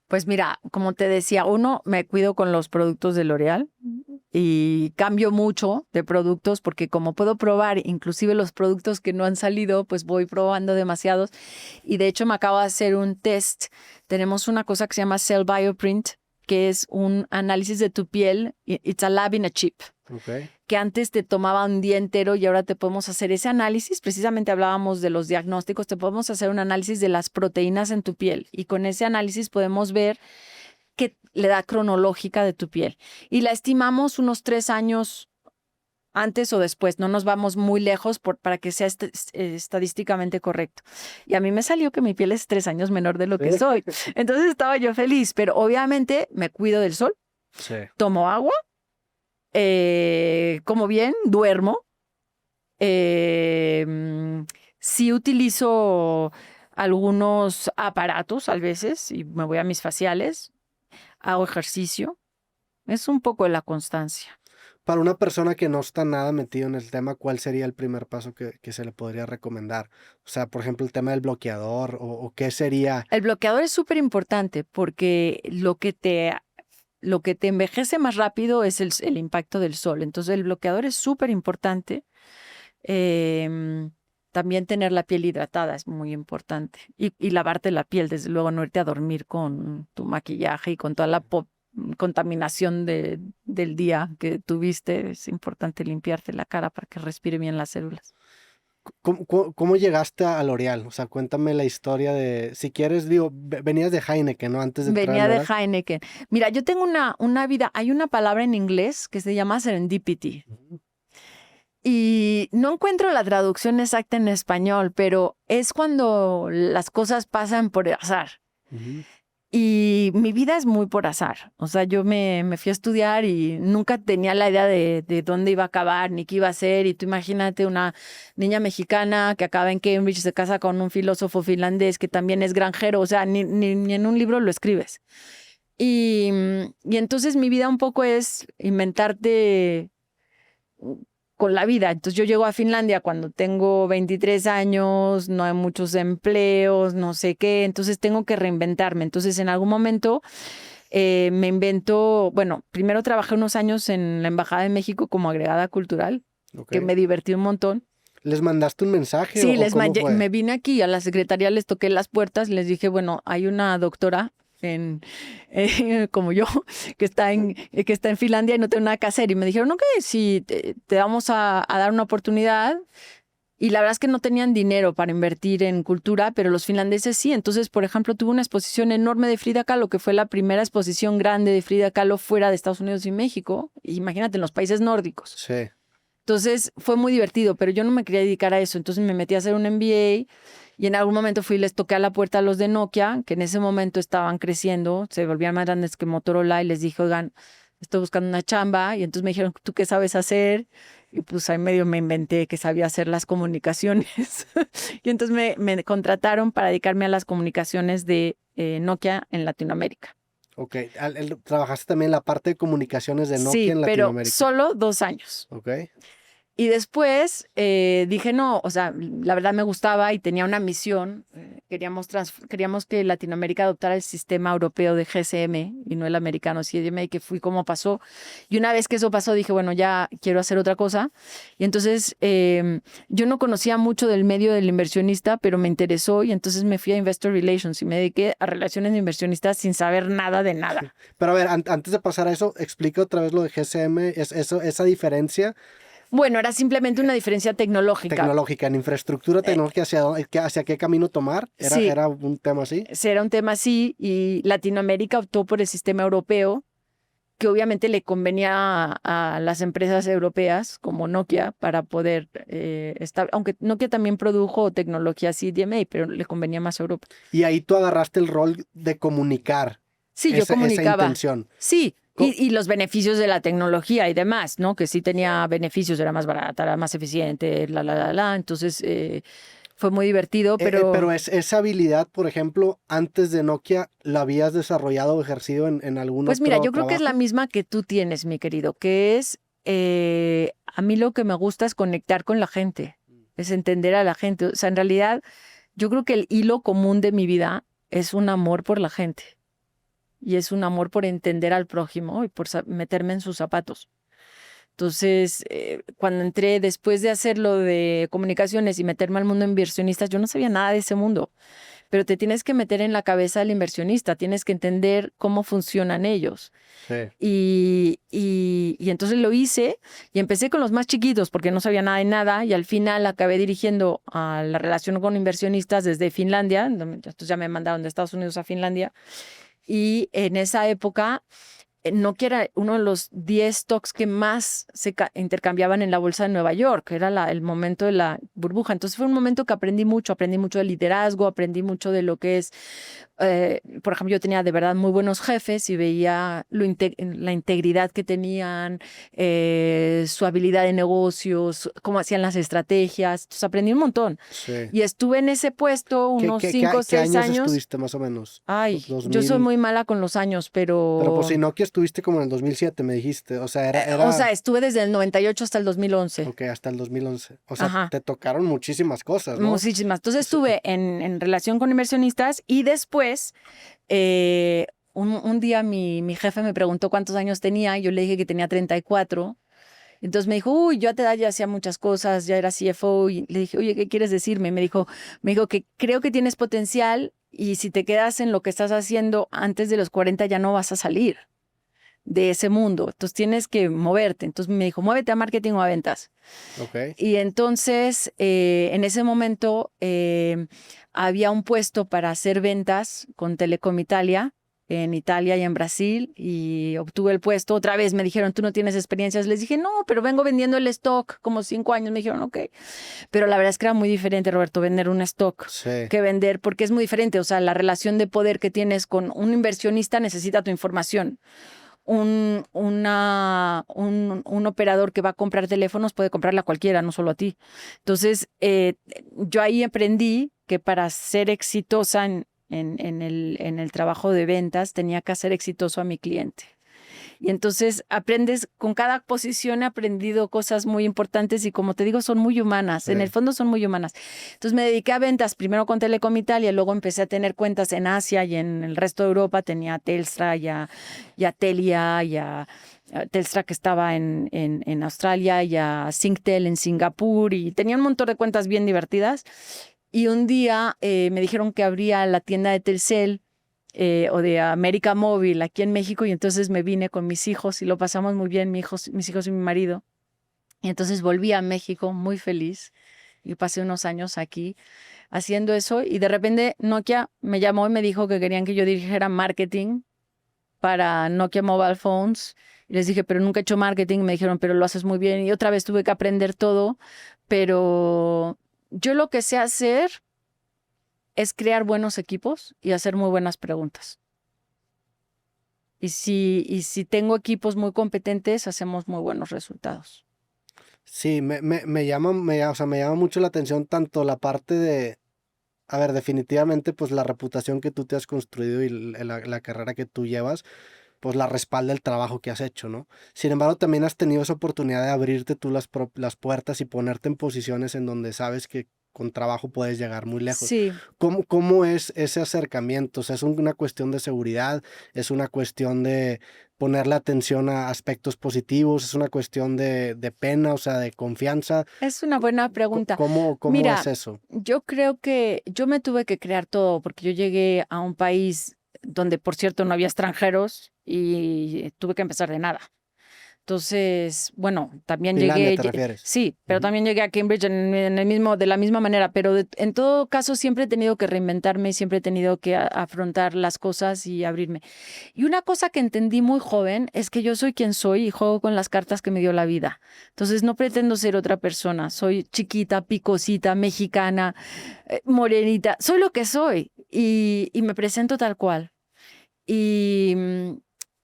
Pues mira, como te decía, me cuido con los productos de L'Oréal y cambio mucho de productos porque como puedo probar inclusive los productos que no han salido, pues voy probando demasiados. Y de hecho me acabo de hacer un test. Tenemos una cosa que se llama Cell Bioprint, que es un análisis de tu piel. It's a lab in a chip. Ok. Que antes te tomaba un día entero y ahora te podemos hacer ese análisis. Precisamente hablábamos de los diagnósticos, te podemos hacer un análisis de las proteínas en tu piel y con ese análisis podemos ver qué le da cronológica de tu piel. Y la estimamos unos 3 años antes o después, no nos vamos muy lejos para que sea estadísticamente correcto. Y a mí me salió que mi piel es 3 años menor de lo que soy. Entonces estaba yo feliz, pero obviamente me cuido del sol, Sí. tomo agua, como bien, duermo. Sí utilizo algunos aparatos a veces y me voy a mis faciales, hago ejercicio. Es un poco de la constancia. Para una persona que no está nada metido en el tema, ¿cuál sería el primer paso que se le podría recomendar? O sea, por ejemplo, el tema del bloqueador o qué sería. El bloqueador es súper importante porque lo que te envejece más rápido es el impacto del sol. Entonces el bloqueador es súper importante. También tener la piel hidratada es muy importante. Y lavarte la piel, desde luego, no irte a dormir con tu maquillaje y con toda la contaminación del día que tuviste. Es importante limpiarte la cara para que respire bien las células. ¿Cómo llegaste a L'Oréal? O sea, cuéntame la historia de, si quieres, digo, venías de Heineken, ¿no? Antes de entrar a Venía de L'Oréal. Heineken. Mira, yo tengo una vida, hay una palabra en inglés que se llama serendipity. Ujú. Y no encuentro la traducción exacta en español, pero es cuando las cosas pasan por azar. Ujú. Y mi vida es muy por azar. O sea, yo me fui a estudiar y nunca tenía la idea de dónde iba a acabar ni qué iba a hacer. Y tú imagínate una niña mexicana que acaba en Cambridge, se casa con un filósofo finlandés que también es granjero. O sea, ni en un libro lo escribes. Y entonces mi vida un poco es inventarte con la vida. Entonces yo llego a Finlandia cuando tengo 23 años, no hay muchos empleos, no sé qué, entonces tengo que reinventarme. Entonces en algún momento me invento, bueno, primero trabajé unos años en la Embajada de México como agregada cultural, que me divertí un montón. ¿Les mandaste un mensaje Sí, o cómo fue? me vine aquí a la secretaría, les toqué las puertas, les dije, bueno, hay una doctora como yo, que está en Finlandia y no tengo nada que hacer. Y me dijeron, ok, sí, te vamos a dar una oportunidad. Y la verdad es que no tenían dinero para invertir en cultura, pero los finlandeses sí. Entonces, por ejemplo, tuve una exposición enorme de Frida Kahlo, que fue la primera exposición grande de Frida Kahlo fuera de Estados Unidos y México. Imagínate, en los países nórdicos. Sí. Entonces, fue muy divertido, pero yo no me quería dedicar a eso. Entonces, me metí a hacer un MBA y en algún momento fui y les toqué a la puerta a los de Nokia, que en ese momento estaban creciendo, se volvían más grandes que Motorola, y les dije, oigan, estoy buscando una chamba. Y entonces me dijeron, ¿tú qué sabes hacer? Y pues ahí medio me inventé que sabía hacer las comunicaciones. Y entonces me contrataron para dedicarme a las comunicaciones de Nokia en Latinoamérica. Ok. ¿Trabajaste también en la parte de comunicaciones de Nokia Sí, en pero Latinoamérica? solo 2 años. Ok. Y después dije, no, o sea, la verdad me gustaba y tenía una misión. Queríamos que Latinoamérica adoptara el sistema europeo de GSM y no el americano CDMA, que fui como pasó. Y una vez que eso pasó, dije, bueno, ya quiero hacer otra cosa. Y entonces yo no conocía mucho del medio del inversionista, pero me interesó y entonces me fui a Investor Relations y me dediqué a relaciones de inversionistas sin saber nada de nada. Pero a ver, antes de pasar a eso, explica otra vez lo de GSM, esa diferencia Bueno, era simplemente una diferencia tecnológica. tecnológica, en infraestructura tecnológica, hacia qué camino tomar. Sí. ¿Era un tema así? Era un tema así y Latinoamérica optó por el sistema europeo, que obviamente le convenía a las empresas europeas como Nokia para poder estar, aunque Nokia también produjo tecnología CDMA, pero le convenía más a Europa. Y ahí tú agarraste el rol de comunicar Sí, yo esa comunicaba. intención. Sí, y los beneficios de la tecnología y demás, ¿no? Que sí tenía beneficios, era más barata, era más eficiente, Entonces fue muy divertido, pero... Pero esa habilidad, por ejemplo, antes de Nokia, ¿la habías desarrollado o ejercido en algún Pues mira, otro yo creo que es la trabajo? misma que tú tienes, mi querido, que es, a mí lo que me gusta es conectar con la gente, es entender a la gente. O sea, en realidad, yo creo que el hilo común de mi vida es un amor por la gente y es un amor por entender al prójimo y por meterme en sus zapatos. Entonces, cuando entré después de hacer lo de comunicaciones y meterme al mundo de inversionistas, yo no sabía nada de ese mundo, pero te tienes que meter en la cabeza del inversionista, tienes que entender cómo funcionan ellos. Sí. Y entonces lo hice y empecé con los más chiquitos porque no sabía nada de nada y al final acabé dirigiendo a la relación con inversionistas desde Finlandia, entonces ya me mandaron de Estados Unidos a Finlandia y en esa época Nokia era uno de los 10 stocks que más se intercambiaban en la bolsa de Nueva York, era el momento de la burbuja. Entonces fue un momento que aprendí mucho de liderazgo, aprendí mucho de lo que es, por ejemplo, yo tenía de verdad muy buenos jefes y veía la integridad que tenían, su habilidad de negocios, cómo hacían las estrategias. Entonces aprendí un montón. Sí. Y estuve en ese puesto unos 5 o 6 ¿Qué años. estuviste más o menos? Ay, 2000. yo soy muy mala con los años, Pero pues si Nokia estuviste como en el 2007, me dijiste. O sea, O sea, estuve desde el 98 hasta el 2011. Ok, hasta el 2011. O sea, Ajá. te tocaron muchísimas cosas, ¿no? Muchísimas. Entonces estuve en relación con inversionistas y después, un día mi jefe me preguntó cuántos años tenía y yo le dije que tenía 34. Entonces me dijo, uy, yo a tu edad ya hacía muchas cosas, ya era CFO. Y le dije, oye, ¿qué quieres decirme? Me dijo que creo que tienes potencial y si te quedas en lo que estás haciendo antes de los 40 ya no vas a salir de ese mundo. Entonces tienes que moverte. Entonces me dijo, muévete a marketing o a ventas. Ok. Y entonces en ese momento había un puesto para hacer ventas con Telecom Italia en Italia y en Brasil y obtuve el puesto. Otra vez me dijeron, tú no tienes experiencias. Les dije, no, pero vengo vendiendo el stock como 5 años. Me dijeron, ok. Pero la verdad es que era muy diferente, Roberto, vender un stock Sí, que vender, porque es muy diferente. O sea, la relación de poder que tienes con un inversionista necesita tu información. Un operador que va a comprar teléfonos puede comprarle a cualquiera, no solo a ti. Entonces, yo ahí aprendí que para ser exitosa en el trabajo de ventas tenía que hacer exitoso a mi cliente. Y entonces aprendes, con cada posición he aprendido cosas muy importantes y como te digo, son muy humanas, en el sí. fondo son muy humanas. Entonces me dediqué a ventas, primero con Telecom Italia, luego empecé a tener cuentas en Asia y en el resto de Europa, tenía a Telstra y a Telia y a Telstra que estaba en Australia y a Singtel en Singapur y tenía un montón de cuentas bien divertidas. Y un día me dijeron que abría la tienda de Telcel o de América Móvil aquí en México y entonces me vine con mis hijos y lo pasamos muy bien, mis hijos y mi marido. Y entonces volví a México muy feliz y pasé unos años aquí haciendo eso y de repente Nokia me llamó y me dijo que querían que yo dirigiera marketing para Nokia Mobile Phones. Y les dije, pero nunca he hecho marketing. Me dijeron, pero lo haces muy bien. Y otra vez tuve que aprender todo, pero yo lo que sé hacer es crear buenos equipos y hacer muy buenas preguntas. Y si tengo equipos muy competentes, hacemos muy buenos resultados. Sí, o sea, me llama mucho la atención tanto la parte de, a ver, definitivamente, pues la reputación que tú te has construido y la carrera que tú llevas, pues la respalda el trabajo que has hecho, ¿no? Sin embargo, también has tenido esa oportunidad de abrirte tú las puertas y ponerte en posiciones en donde sabes que con trabajo puedes llegar muy lejos. Sí, ¿Cómo es ese acercamiento? O sea, ¿es una cuestión de seguridad? ¿Es una cuestión de ponerle atención a aspectos positivos? ¿Es una cuestión de pena, o sea, de confianza? es una buena pregunta. ¿Cómo es Mira, eso? yo creo que yo me tuve que crear todo porque yo llegué a un país donde, por cierto, no había extranjeros y tuve que empezar de nada. Entonces, bueno, también Finlandia, llegué, ¿te refieres? sí, pero Ujú. también llegué a Cambridge de la misma manera, pero en todo caso siempre he tenido que reinventarme, siempre he tenido que afrontar las cosas y abrirme. Y una cosa que entendí muy joven es que yo soy quien soy y juego con las cartas que me dio la vida. Entonces no pretendo ser otra persona, soy chiquita, picosita, mexicana, morenita, soy lo que soy y me presento tal cual. Y,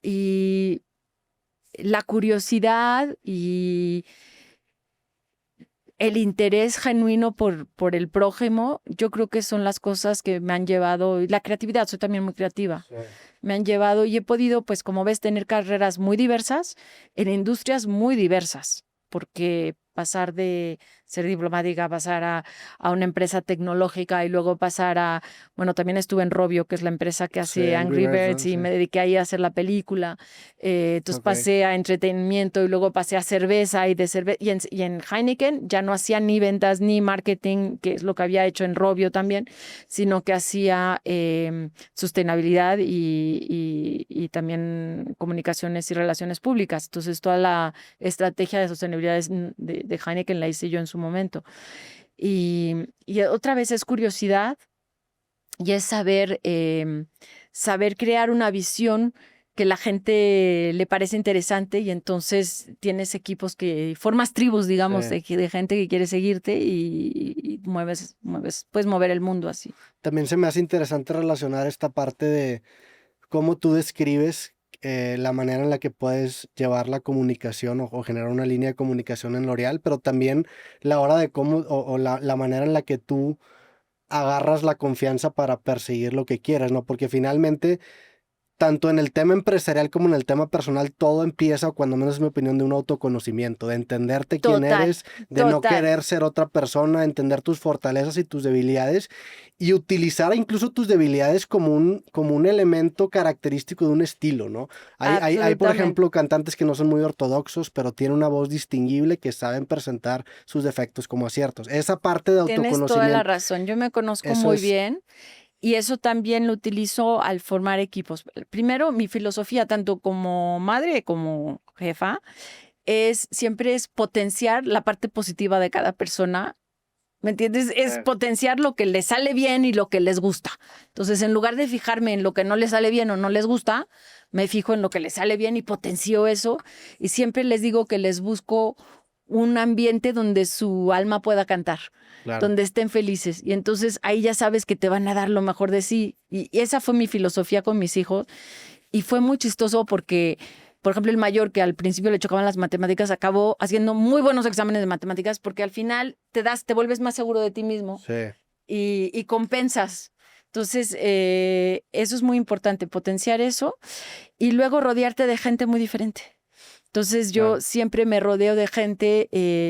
y la curiosidad y el interés genuino por el prójimo, yo creo que son las cosas que me han llevado, y la creatividad, soy también muy creativa, Sí. me han llevado y he podido, pues como ves, tener carreras muy diversas en industrias muy diversas, porque pasar de ser diplomática, pasar a una empresa tecnológica y luego pasar a, bueno, también estuve en Robio, que es la empresa que Sí, hace Angry Angry Birds, Birds ¿no? y Sí. me dediqué ahí a hacer la película. Entonces Ok. pasé a entretenimiento y luego pasé a cerveza y en Heineken ya no hacía ni ventas ni marketing, que es lo que había hecho en Robio también, sino que hacía sostenibilidad y también comunicaciones y relaciones públicas. Entonces, toda la estrategia de sostenibilidad de Heineken la hice yo en su momento. Y otra vez es curiosidad y es saber crear una visión que la gente le parece interesante y entonces tienes equipos que formas tribus, Sí. digamos, de gente que quiere seguirte y puedes mover el mundo así. También se me hace interesante relacionar esta parte de cómo tú describes la manera en la que puedes llevar la comunicación o generar una línea de comunicación en L'Oreal, pero también la hora de cómo o la manera en la que tú agarras la confianza para perseguir lo que quieres, ¿no? Porque finalmente tanto en el tema empresarial como en el tema personal, todo empieza, cuando menos es mi opinión, de un autoconocimiento, de entenderte quién Total, eres, de no total. querer ser otra persona, entender tus fortalezas y tus debilidades y utilizar incluso tus debilidades como un elemento característico de un estilo, ¿no? Hay, por Absolutamente. ejemplo, cantantes que no son muy ortodoxos, pero tienen una voz distinguible que saben presentar sus defectos como aciertos. Esa parte de Tienes toda la autoconocimiento, razón. Yo me conozco eso muy es, bien y eso también lo utilizo al formar equipos. Primero, mi filosofía, tanto como madre como jefa, siempre es potenciar la parte positiva de cada persona ¿Me entiendes? Es potenciar lo que les sale bien y lo que les gusta. Entonces, en lugar de fijarme en lo que no les sale bien o no les gusta, me fijo en lo que les sale bien y potencio eso. Y siempre les digo que les busco un ambiente donde su alma pueda cantar, donde estén felices. Y entonces ahí ya sabes que te van a dar lo mejor de sí. Y esa fue mi filosofía con mis hijos. Y fue muy chistoso porque, por ejemplo, el mayor, que al principio le chocaban las matemáticas, acabó haciendo muy buenos exámenes de matemáticas porque al final te vuelves más seguro de ti mismo y compensas. Entonces, eso es muy importante, potenciar eso y luego rodearte de gente muy diferente. Entonces yo siempre me rodeo de gente,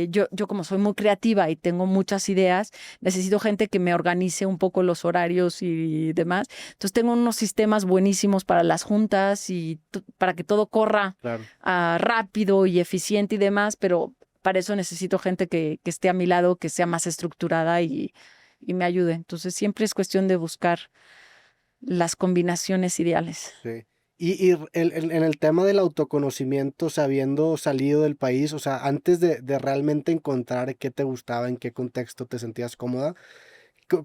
yo como soy muy creativa y tengo muchas ideas, necesito gente que me organice un poco los horarios y demás. Entonces tengo unos sistemas buenísimos para las juntas y para que todo corra rápido y eficiente y demás, pero para eso necesito gente que esté a mi lado, que sea más estructurada y me ayude. Entonces siempre es cuestión de buscar las combinaciones ideales. Sí. Y en el tema del autoconocimiento, o sea, habiendo salido del país, o sea, antes de realmente encontrar qué te gustaba, en qué contexto te sentías cómoda,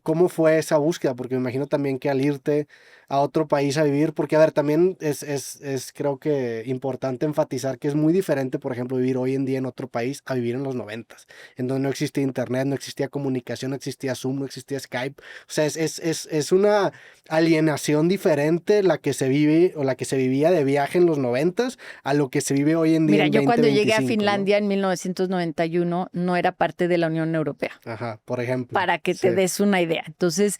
¿cómo fue esa búsqueda? Porque me imagino también que al irte a otro país a vivir, porque a ver, también es creo que importante enfatizar que es muy diferente, por ejemplo, vivir hoy en día en otro país a vivir en los 90s, en donde no existía internet, no existía comunicación, no existía Zoom, no existía Skype. O sea, es una alienación diferente la que se vive o la que se vivía de viaje en los 90s a lo que se vive hoy en día. Mira, en yo cuando 2025, llegué a Finlandia en 1991 no era parte de la Unión Europea. Ajá, por ejemplo. Para que te des una idea. Entonces,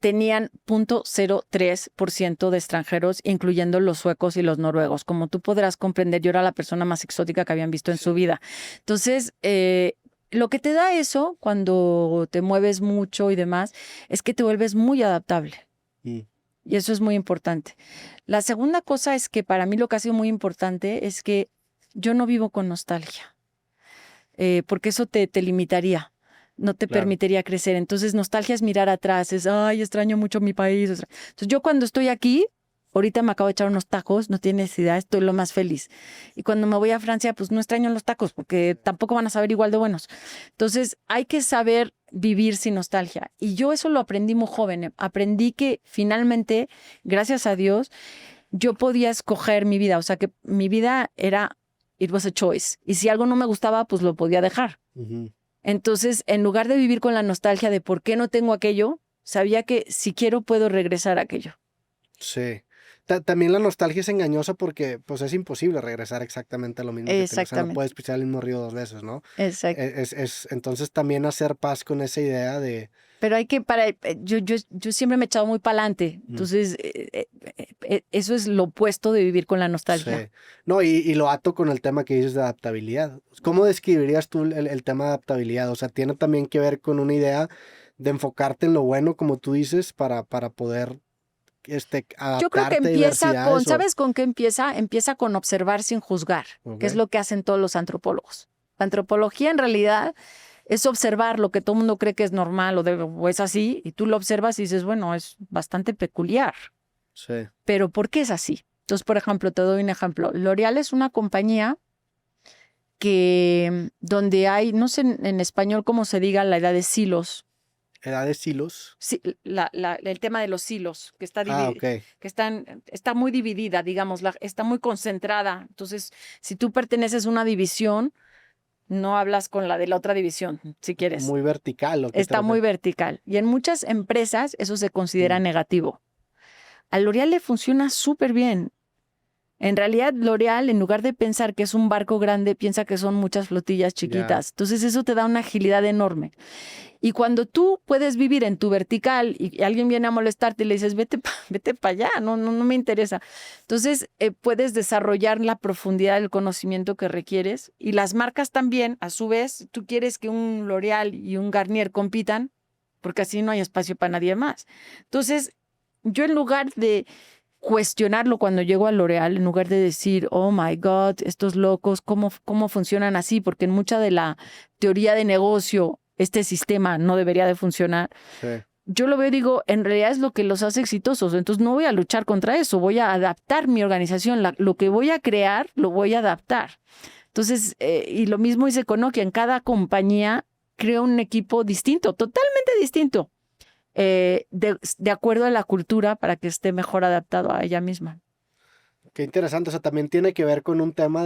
tenían 0.03% de extranjeros, incluyendo los suecos y los noruegos. Como tú podrás comprender, yo era la persona más exótica que habían visto en su vida. Entonces, lo que te da eso, cuando te mueves mucho y demás, es que te vuelves muy adaptable. Y eso es muy importante. La segunda cosa es que para mí lo que ha sido muy importante es que yo no vivo con nostalgia, porque eso te limitaría. No te permitiría crecer. Entonces, nostalgia es mirar atrás, es, ay, extraño mucho mi país. Entonces, yo cuando estoy aquí, ahorita me acabo de echar unos tacos, no tienes idea, estoy lo más feliz. Y cuando me voy a Francia, pues no extraño los tacos, porque tampoco van a saber igual de buenos. Entonces, hay que saber vivir sin nostalgia. Y yo eso lo aprendí muy joven. Aprendí que finalmente, gracias a Dios, yo podía escoger mi vida. O sea, que mi vida era, it was a choice. Y si algo no me gustaba, pues lo podía dejar. Entonces, en lugar de vivir con la nostalgia de por qué no tengo aquello, sabía que si quiero puedo regresar a aquello. Sí. También la nostalgia es engañosa porque pues es imposible regresar exactamente a lo mismo. O sea, no puedes pisar el mismo río 2 veces, ¿no? Exacto. Entonces también hacer paz con esa idea de... Pero hay que, yo siempre me he echado muy para adelante. Entonces, eso es lo opuesto de vivir con la nostalgia. Sí. No, y lo ato con el tema que dices de adaptabilidad. ¿Cómo describirías tú el tema de adaptabilidad? O sea, tiene también que ver con una idea de enfocarte en lo bueno, como tú dices, para poder adaptarte. Yo creo que empieza con, ¿sabes con qué empieza? Empieza con observar sin juzgar, que es lo que hacen todos los antropólogos. La antropología en realidad es observar lo que todo el mundo cree que es normal o es así, y tú lo observas y dices, bueno, es bastante peculiar. Sí. Pero ¿por qué es así? Entonces, por ejemplo, te doy un ejemplo. L'Oréal es una compañía donde hay, no sé en español cómo se diga, la edad de silos. ¿Edad de silos? Sí, el tema de los silos, que está dividido, que está muy dividida, digamos, está muy concentrada. Entonces, si tú perteneces a una división, no hablas con la de la otra división, si quieres. Muy vertical. Está muy vertical. Y en muchas empresas eso se considera negativo. A L'Oréal le funciona súper bien. En realidad, L'Oréal, en lugar de pensar que es un barco grande, piensa que son muchas flotillas chiquitas. Entonces, eso te da una agilidad enorme. Y cuando tú puedes vivir en tu vertical y alguien viene a molestarte y le dices, vete para allá, no me interesa. Entonces, puedes desarrollar la profundidad del conocimiento que requieres. Y las marcas también, a su vez, tú quieres que un L'Oréal y un Garnier compitan, porque así no hay espacio para nadie más. Entonces, yo en lugar de cuestionarlo cuando llego a L'Oréal, en lugar de decir, oh my God, estos locos, ¿cómo funcionan así? Porque en mucha de la teoría de negocio, este sistema no debería de funcionar. Sí. Yo lo veo y digo, en realidad es lo que los hace exitosos. Entonces no voy a luchar contra eso, voy a adaptar mi organización. Lo que voy a crear, lo voy a adaptar. Entonces, y lo mismo hice con Nokia. En cada compañía creo un equipo distinto, totalmente distinto, de acuerdo a la cultura para que esté mejor adaptado a ella misma. Qué interesante, o sea, también tiene que ver con un tema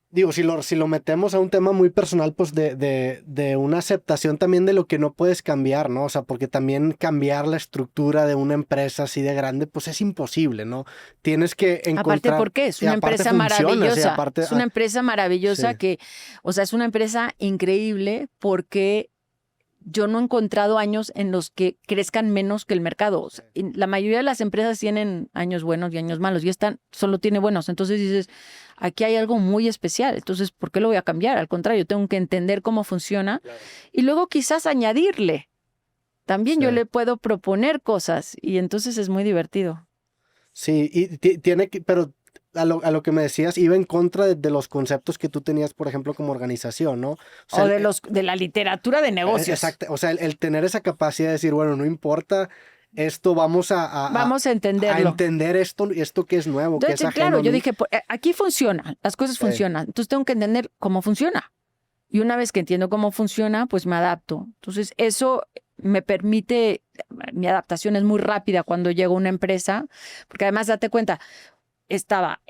digo, si lo metemos a un tema muy personal, pues de una aceptación también de lo que no puedes cambiar, ¿no? O sea, porque también cambiar la estructura de una empresa así de grande, pues es imposible, ¿no? Tienes que Aparte, encontrar... ¿por qué? Es y una aparte empresa funciona, sí, maravillosa. aparte... Es una empresa maravillosa sí. que, o sea, es una empresa increíble porque yo no he encontrado años en los que crezcan menos que el mercado. O sea, la mayoría de las empresas tienen años buenos y años malos y esta solo tiene buenos. Entonces dices, aquí hay algo muy especial. Entonces, ¿por qué lo voy a cambiar? Al contrario, tengo que entender cómo funciona y luego quizás añadirle. También yo Sí. le puedo proponer cosas y entonces es muy divertido. Sí, y tiene que, pero a lo que me decías, iba en contra de los conceptos que tú tenías, por ejemplo, como organización, ¿no? O sea, O de la literatura de negocios. exacto, o sea, el tener esa capacidad de decir, bueno, no importa esto, vamos Vamos a a entenderlo. entender esto que es nuevo, que es Entonces, ajeno claro, a yo mí. dije, aquí funciona, las cosas Sí. funcionan. Entonces tengo que entender cómo funciona. Y una vez que entiendo cómo funciona, pues me adapto. Entonces, eso me permite, mi adaptación es muy rápida cuando llego a una empresa, porque además, date cuenta, he estado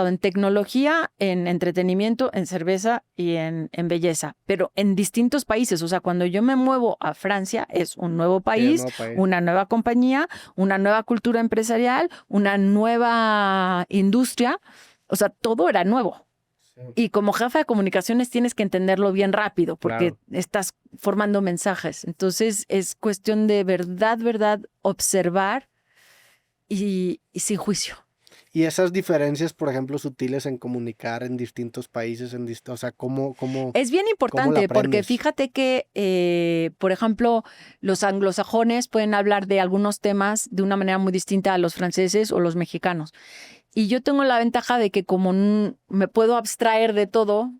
en tecnología, en entretenimiento, en cerveza y en belleza, pero en distintos países. O sea, cuando yo me muevo a Francia, es un nuevo Sí, país, nuevo país. una nueva compañía, una nueva cultura empresarial, una nueva industria. O sea, todo era nuevo. Sí, Y como jefa de comunicaciones tienes que entenderlo bien rápido porque claro. estás formando mensajes. Entonces es cuestión de verdad, observar y sin juicio. Y esas diferencias, por ejemplo, sutiles en comunicar en distintos países, o sea, Es bien ¿cómo la importante porque aprendes? fíjate que, por ejemplo, los anglosajones pueden hablar de algunos temas de una manera muy distinta a los franceses o los mexicanos. Y yo tengo la ventaja de que como me puedo abstraer de todo,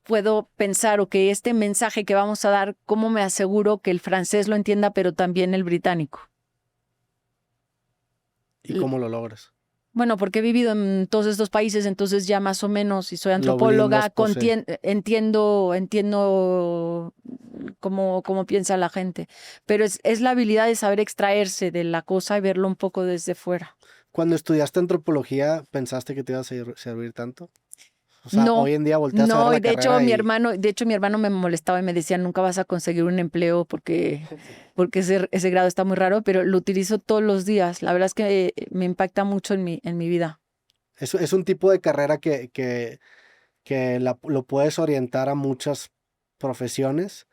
puedo pensar, ok, este mensaje que vamos a dar, ¿cómo me aseguro que el francés lo entienda, pero también el británico? ¿Y cómo lo logras? Bueno, porque he vivido en todos estos países, entonces ya más o menos, y soy Lo blindas, antropóloga, pues sí. entiendo cómo piensa la gente. Pero es la habilidad de saber extraerse de la cosa y verlo un poco desde fuera. Cuando estudiaste antropología, ¿pensaste que te iba a servir tanto? O sea, No, hoy en día volteas a ver no, y la carrera y... de hecho mi hermano me molestaba y me decía, nunca vas a conseguir un empleo porque ese grado está muy raro, pero lo utilizo todos los días. La verdad es que me impacta mucho en mi vida. Es un tipo de carrera que lo puedes orientar a muchas profesiones.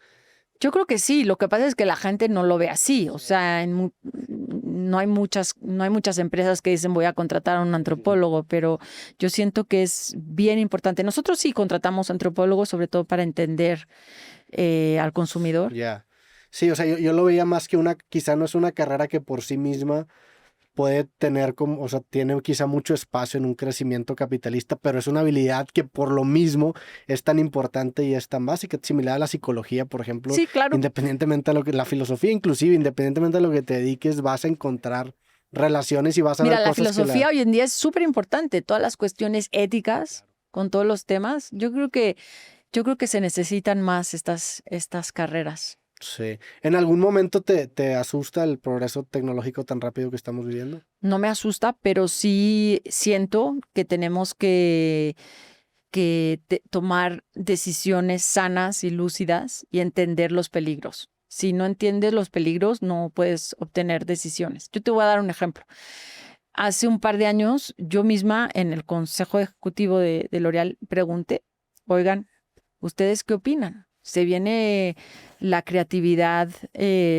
Yo creo que sí, lo que pasa es que la gente no lo ve así, o sea, no hay muchas empresas que dicen voy a contratar a un antropólogo, pero yo siento que es bien importante. Nosotros sí contratamos antropólogos, sobre todo para entender al consumidor. Ya. Sí, o sea, yo lo veía más que quizá no es una carrera que por sí misma puede tener como, o sea, tiene quizá mucho espacio en un crecimiento capitalista, pero es una habilidad que por lo mismo es tan importante y es tan básica, similar a la psicología, por ejemplo, Sí, claro. independientemente de la filosofía, inclusive, independientemente de lo que te dediques, vas a encontrar relaciones y vas a Mira, ver la cosas que filosofía hoy en día es súper importante, todas las cuestiones éticas con todos los temas. Yo creo que se necesitan más estas carreras. Sí. ¿En algún momento te asusta el progreso tecnológico tan rápido que estamos viviendo? No me asusta, pero sí siento que tenemos que tomar decisiones sanas y lúcidas y entender los peligros. Si no entiendes los peligros, no puedes obtener decisiones. Yo te voy a dar un ejemplo. Hace un par de años, yo misma en el Consejo Ejecutivo de L'Oréal pregunté, oigan, ¿ustedes qué opinan? Se viene la creatividad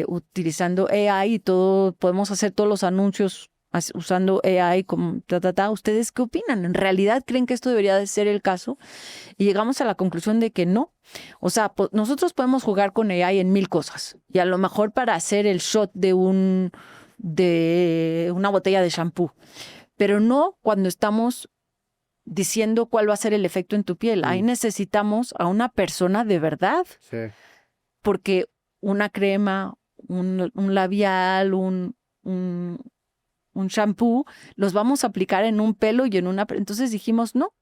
utilizando AI y todo, podemos hacer todos los anuncios usando AI como ¿Ustedes qué opinan? ¿En realidad creen que esto debería de ser el caso? Y llegamos a la conclusión de que no. O sea, nosotros podemos jugar con AI en mil cosas y a lo mejor para hacer el shot de una botella de shampoo, pero no cuando estamos diciendo cuál va a ser el efecto en tu piel. Ahí necesitamos a una persona de verdad, Sí. porque una crema, un labial, un shampoo, los vamos a aplicar en un pelo y en una... Entonces dijimos, no,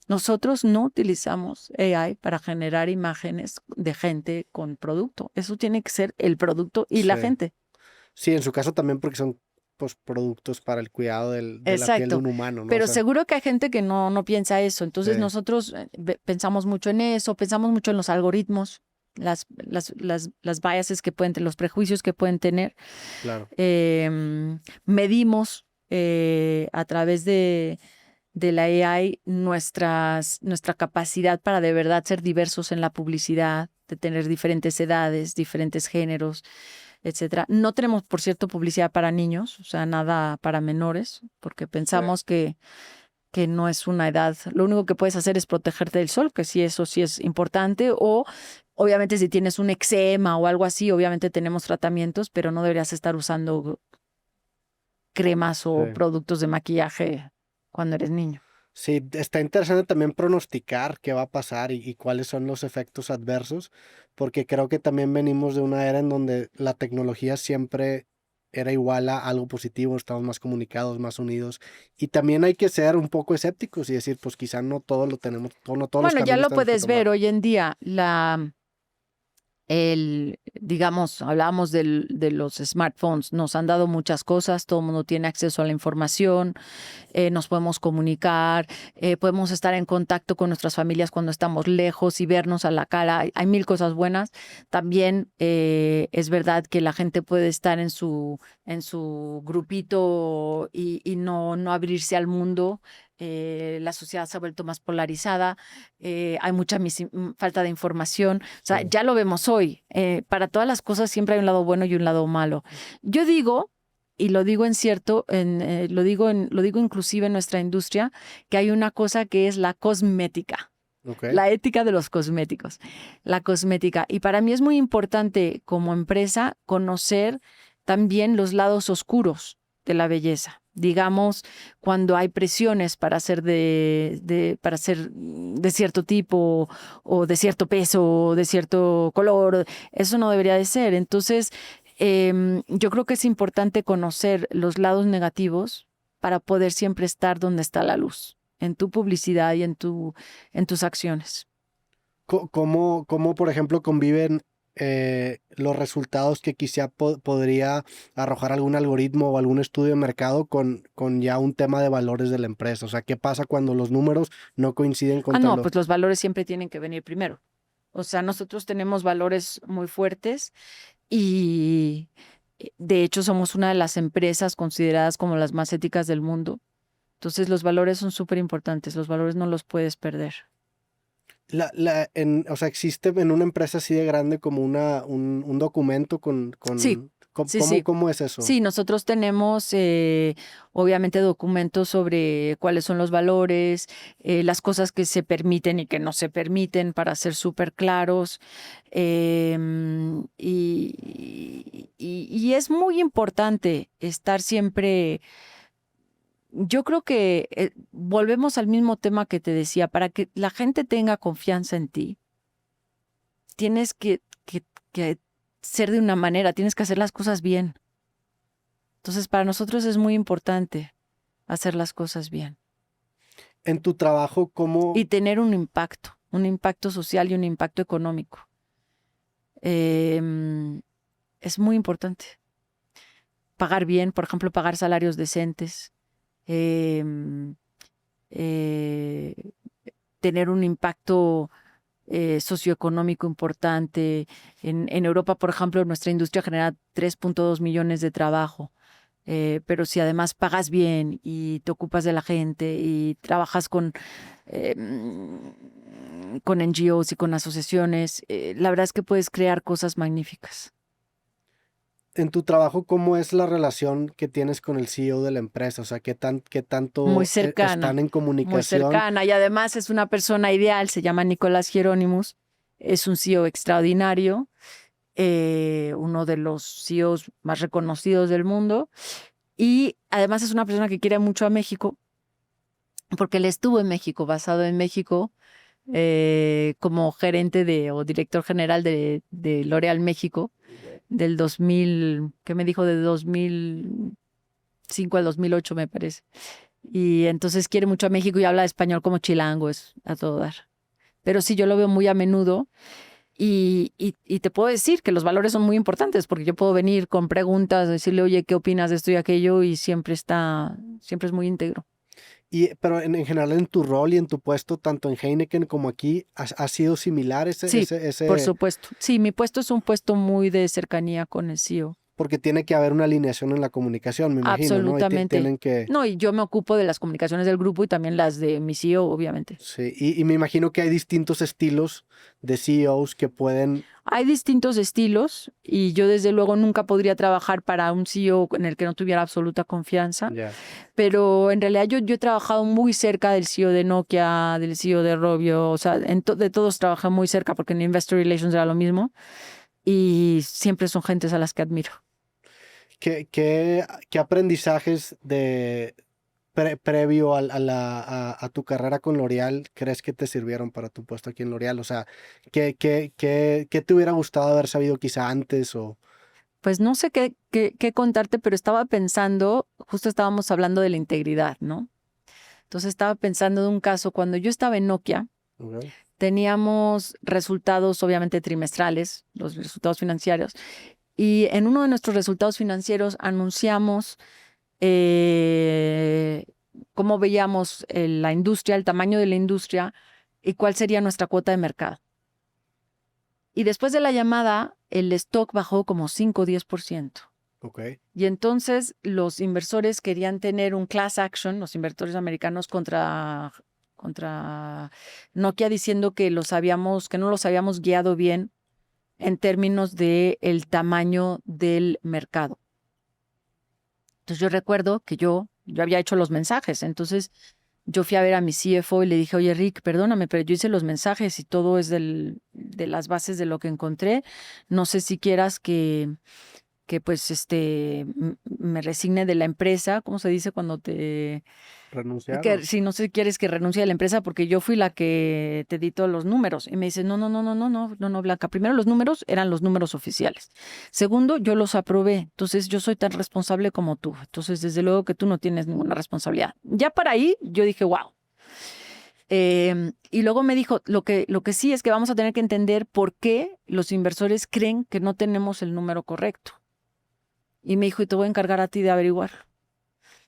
Nosotros no utilizamos AI para generar imágenes de gente con producto. Eso tiene que ser el producto y la Sí. gente. Sí, en su caso también porque son pues productos para el cuidado de la piel de Exacto. un humano, ¿no? O Pero sea, seguro que hay gente que no piensa eso. Entonces sí, nosotros pensamos mucho en eso, pensamos mucho en los algoritmos, las biases que pueden tener, los prejuicios que pueden tener. claro. Medimos a través de la AI nuestra capacidad para de verdad ser diversos en la publicidad, de tener diferentes edades, diferentes géneros, etcétera. No tenemos, por cierto, publicidad para niños, o sea, nada para menores, porque Sí. pensamos que no es una edad. Lo único que puedes hacer es protegerte del sol, que sí, eso sí es importante, o obviamente si tienes un eczema o algo así, obviamente tenemos tratamientos, pero no deberías estar usando cremas o Sí. productos de maquillaje cuando eres niño. Sí, está interesante también pronosticar qué va a pasar y cuáles son los efectos adversos, porque creo que también venimos de una era en donde la tecnología siempre era igual a algo positivo, estamos más comunicados, más unidos, y también hay que ser un poco escépticos y decir, pues quizá no todo lo tenemos, no todos los Bueno, ya caminos lo tenemos que puedes ver tomar. hoy en día. Digamos, hablábamos de los smartphones, nos han dado muchas cosas, todo el mundo tiene acceso a la información, nos podemos comunicar, podemos estar en contacto con nuestras familias cuando estamos lejos y vernos a la cara. Hay mil cosas buenas. También es verdad que la gente puede estar en su grupito y no abrirse al mundo. La sociedad se ha vuelto más polarizada, hay mucha falta de información. O sea, Sí. ya lo vemos hoy. Para todas las cosas siempre hay un lado bueno y un lado malo. Yo digo, y lo digo lo digo inclusive en nuestra industria, que hay una cosa que es la cosmética, Ok. la ética de los cosméticos, la cosmética. Y para mí es muy importante como empresa conocer también los lados oscuros de la belleza. Digamos, cuando hay presiones para ser para ser de cierto tipo o de cierto peso o de cierto color, eso no debería de ser. Entonces, yo creo que es importante conocer los lados negativos para poder siempre estar donde está la luz, en tu publicidad y en tus acciones. ¿Cómo, por ejemplo, conviven los resultados que quizá podría arrojar algún algoritmo o algún estudio de mercado con ya un tema de valores de la empresa? O sea, ¿qué pasa cuando los números no coinciden Ah, contra no, lo... pues los valores siempre tienen que venir primero. O sea, nosotros tenemos valores muy fuertes y de hecho somos una de las empresas consideradas como las más éticas del mundo. Entonces los valores son súper importantes, los valores no los puedes perder. o sea, existe en una empresa así de grande como un documento Sí, sí, ¿cómo, sí. cómo es eso? Sí, nosotros tenemos obviamente documentos sobre cuáles son los valores, las cosas que se permiten y que no se permiten para ser súper claros. Y es muy importante estar siempre, yo creo que volvemos al mismo tema que te decía, para que la gente tenga confianza en ti, tienes que ser de una manera, tienes que hacer las cosas bien. Entonces, para nosotros es muy importante hacer las cosas bien En tu trabajo, y ¿cómo? tener un impacto social y un impacto económico. Em, es muy importante. Pagar bien, por ejemplo, pagar salarios decentes, em, eh, tener un impacto socioeconómico importante. En Europa, por ejemplo, nuestra industria genera 3.2 millones de trabajo. Pero si además pagas bien y te ocupas de la gente y trabajas con NGOs y con asociaciones, la verdad es que puedes crear cosas magníficas. En tu trabajo, ¿cómo es la relación que tienes con el CEO de la empresa? O sea, qué Muy tanto están cercana, en muy comunicación? cercana. Y además es una persona ideal, se llama Nicolás Hieronymus, es un CEO extraordinario, uno de los CEOs más reconocidos del mundo. Y además es una persona que quiere mucho a México, porque él estuvo en México, basado en México, como gerente o director general de L'Oréal México, del 2000, ¿qué me dijo? De 2005 al 2008, me parece. Y entonces quiere mucho a México y habla español como chilango, es a todo dar. Pero sí, yo lo veo muy a menudo y te puedo decir que los valores son muy importantes porque yo puedo venir con preguntas, decirle, oye, ¿qué opinas de esto y aquello? Y siempre es muy íntegro. Pero en general en tu rol y en tu puesto, tanto en Heineken como aquí, ¿ha sido similar Sí, por supuesto. Sí, mi puesto es un puesto muy de cercanía con el CEO. Porque tiene que haber una alineación en la comunicación, me imagino, ¿no? Y Absolutamente. tienen que... No, y yo me ocupo de las comunicaciones del grupo y también las de mi CEO, obviamente. Sí, y me imagino que hay distintos estilos de CEOs que pueden... Hay distintos estilos y yo desde luego nunca podría trabajar para un CEO en el que no tuviera absoluta confianza, Ya. pero en realidad yo he trabajado muy cerca del CEO de Nokia, del CEO de Rovio, o sea, de todos trabajé muy cerca porque en Investor Relations era lo mismo y siempre son gentes a las que admiro. ¿Qué aprendizajes previo a tu carrera con L'Oréal crees que te sirvieron para tu puesto aquí en L'Oréal? O sea, ¿qué te hubiera gustado haber sabido quizá antes o... Pues no sé qué contarte, pero estaba pensando, justo estábamos hablando de la integridad, ¿no? Entonces estaba pensando de un caso, cuando yo estaba en Nokia, Okay. teníamos resultados obviamente trimestrales, los resultados financieros, y en uno de nuestros resultados financieros anunciamos eh, cómo veíamos la industria, el tamaño de la industria y cuál sería nuestra cuota de mercado. Y después de la llamada, el stock bajó como 5 o 10%. Okay. Y entonces los inversores querían tener un class action, los inversores americanos contra Nokia, diciendo que que no los habíamos guiado bien en términos de el tamaño del mercado. Entonces yo recuerdo que yo había hecho los mensajes, entonces yo fui a ver a mi CFO y le dije, oye Rick, perdóname, pero yo hice los mensajes y todo es de las bases de lo que encontré. No sé si quieras que pues me resigne de la empresa, ¿cómo se dice cuando ¿Renunciaron? si no sé, quieres que renuncie de la empresa porque yo fui la que te di todos los números? Y me dice, no, Blanca, primero los números eran los números oficiales. Segundo, yo los aprobé, entonces yo soy tan responsable como tú. Entonces, desde luego que tú no tienes ninguna responsabilidad. Ya para ahí, yo dije, wow. Y luego me dijo, lo que sí es que vamos a tener que entender por qué los inversores creen que no tenemos el número correcto. Y me dijo, y te voy a encargar a ti de averiguar.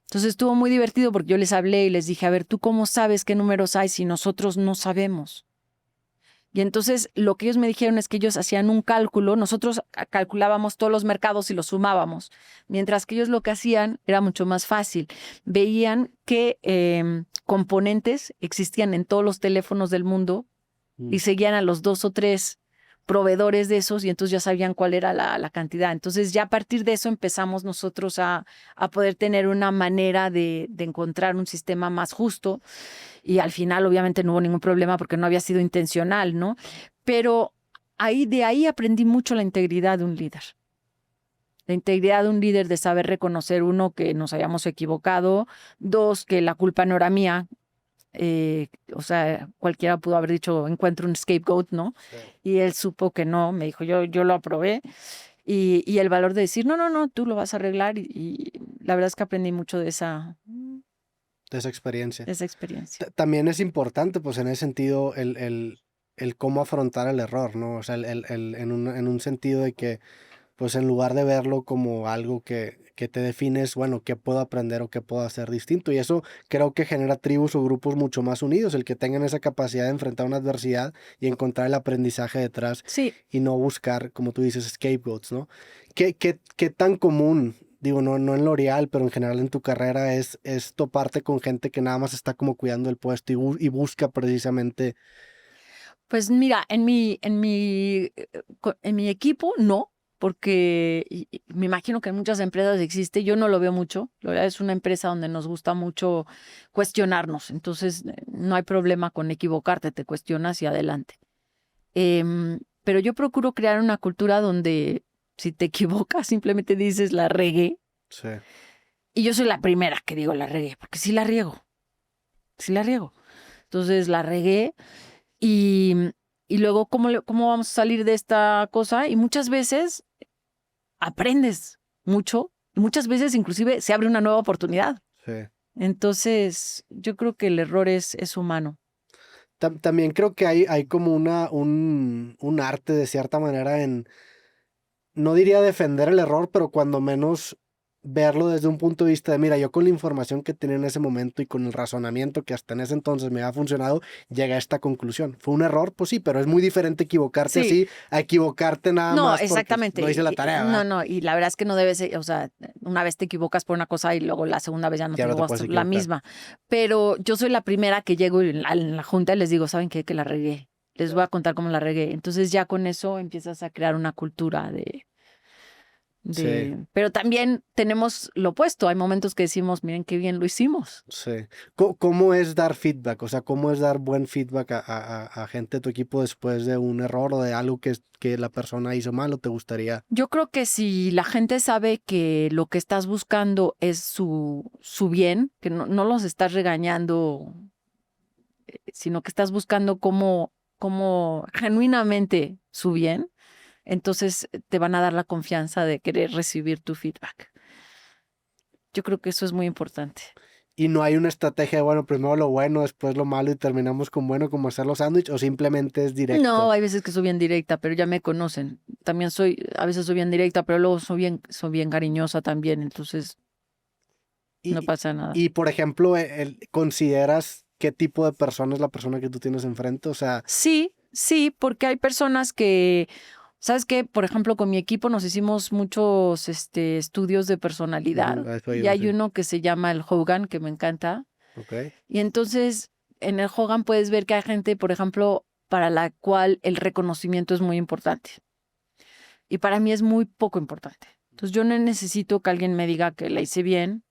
Entonces estuvo muy divertido porque yo les hablé y les dije, a ver, ¿tú cómo sabes qué números hay si nosotros no sabemos? Y entonces lo que ellos me dijeron es que ellos hacían un cálculo, nosotros calculábamos todos los mercados y los sumábamos, mientras que ellos lo que hacían era mucho más fácil. Veían qué componentes existían en todos los teléfonos del mundo y seguían a los 2 o 3 proveedores de esos y entonces ya sabían cuál era la cantidad. Entonces ya a partir de eso empezamos nosotros a poder tener una manera de encontrar un sistema más justo y al final obviamente no hubo ningún problema porque no había sido intencional, ¿no? Pero de ahí aprendí mucho la integridad de un líder. La integridad de un líder de saber reconocer, uno, que nos habíamos equivocado, dos, que la culpa no era mía. O sea, cualquiera pudo haber dicho, encuentro un scapegoat, ¿no? Sí. Y él supo que no, me dijo, yo lo aprobé. Y el valor de decir, no, tú lo vas a arreglar. Y la verdad es que aprendí mucho de esa experiencia. De esa experiencia. También es importante, pues en ese sentido, el cómo afrontar el error, ¿no? O sea, en un sentido de que, pues en lugar de verlo como algo que te defines, bueno, qué puedo aprender o qué puedo hacer distinto. Y eso creo que genera tribus o grupos mucho más unidos, el que tengan esa capacidad de enfrentar una adversidad y encontrar el aprendizaje detrás. Sí. Y no buscar, como tú dices, scapegoats, ¿no? ¿Qué tan común, digo, no en L'Oréal, pero en general en tu carrera es toparte con gente que nada más está como cuidando el puesto y busca precisamente? Pues mira, en mi equipo no, porque me imagino que en muchas empresas existe, yo no lo veo mucho. La verdad es una empresa donde nos gusta mucho cuestionarnos, entonces no hay problema con equivocarte, te cuestionas y adelante. Pero yo procuro crear una cultura donde si te equivocas simplemente dices la regué. Sí. Y yo soy la primera que digo la regué, porque sí la riego. Entonces la regué. Y luego, ¿cómo vamos a salir de esta cosa? Y muchas veces aprendes mucho, y muchas veces inclusive se abre una nueva oportunidad. Sí. Entonces, yo creo que el error es humano. También creo que hay como un arte de cierta manera en, no diría defender el error, pero cuando menos verlo desde un punto de vista de, mira, yo con la información que tenía en ese momento y con el razonamiento que hasta en ese entonces me había funcionado, llegué a esta conclusión. ¿Fue un error? Pues sí, pero es muy diferente equivocarte Sí, así a equivocarte nada no, más porque exactamente. no hice la tarea, No, ¿verdad? no, y la verdad es que no debes, o sea, una vez te equivocas por una cosa y luego la segunda vez ya no Ya te no te equivocas puedes por la equivocar. misma. Pero yo soy la primera que llego en la junta y les digo, ¿saben qué? Que la regué. Les voy a contar cómo la regué. Entonces ya con eso empiezas a crear una cultura Sí. Pero también tenemos lo opuesto. Hay momentos que decimos, miren qué bien lo hicimos. Sí. ¿Cómo es dar feedback? O sea, ¿cómo es dar buen feedback a gente de tu equipo después de un error o de algo que la persona hizo mal o te gustaría? Yo creo que si la gente sabe que lo que estás buscando es su bien, que no los estás regañando, sino que estás buscando cómo genuinamente su bien, entonces te van a dar la confianza de querer recibir tu feedback. Yo creo que eso es muy importante. Y no hay una estrategia de, bueno, primero lo bueno, después lo malo y terminamos con bueno como hacer los sándwiches o simplemente es No, directo. hay veces que soy bien directa, pero ya me conocen. También a veces soy bien directa, pero luego soy bien cariñosa también, entonces no Y, pasa nada. y por ejemplo, ¿consideras qué tipo de persona es la persona que tú tienes enfrente? O sea, Sí, sí, porque hay personas que, ¿sabes qué? Por ejemplo, con mi equipo nos hicimos muchos estudios de personalidad a eso y iba, hay sí. uno que se llama el Hogan, que me encanta. Ok. Y entonces en el Hogan puedes ver que hay gente, por ejemplo, para la cual el reconocimiento es muy importante. Y para mí es muy poco importante. Entonces yo no necesito que alguien me diga que la hice bien.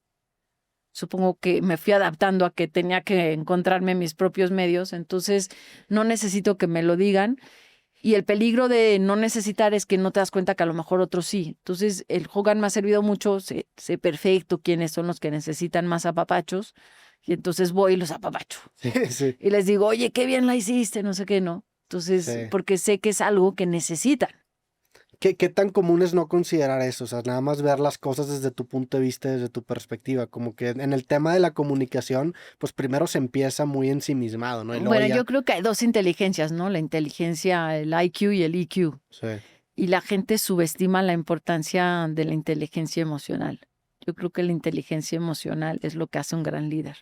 Supongo que me fui adaptando a que tenía que encontrarme mis propios medios. Entonces no necesito que me lo digan. Y el peligro de no necesitar es que no te das cuenta que a lo mejor otros sí. Entonces, el Hogan me ha servido mucho, sé perfecto quiénes son los que necesitan más apapachos, y entonces voy y los apapacho. Sí, sí, Y les digo, oye, qué bien la hiciste, no sé qué, ¿no? Entonces, sí. porque sé que es algo que necesitan. ¿Qué tan común es no considerar eso? O sea, nada más ver las cosas desde tu punto de vista, desde tu perspectiva. Como que en el tema de la comunicación, pues primero se empieza muy ensimismado, ¿no? Y luego Bueno, ya. yo creo que hay dos inteligencias, ¿no? La inteligencia, el IQ y el EQ. Sí, Y la gente subestima la importancia de la inteligencia emocional. Yo creo que la inteligencia emocional es lo que hace un gran líder.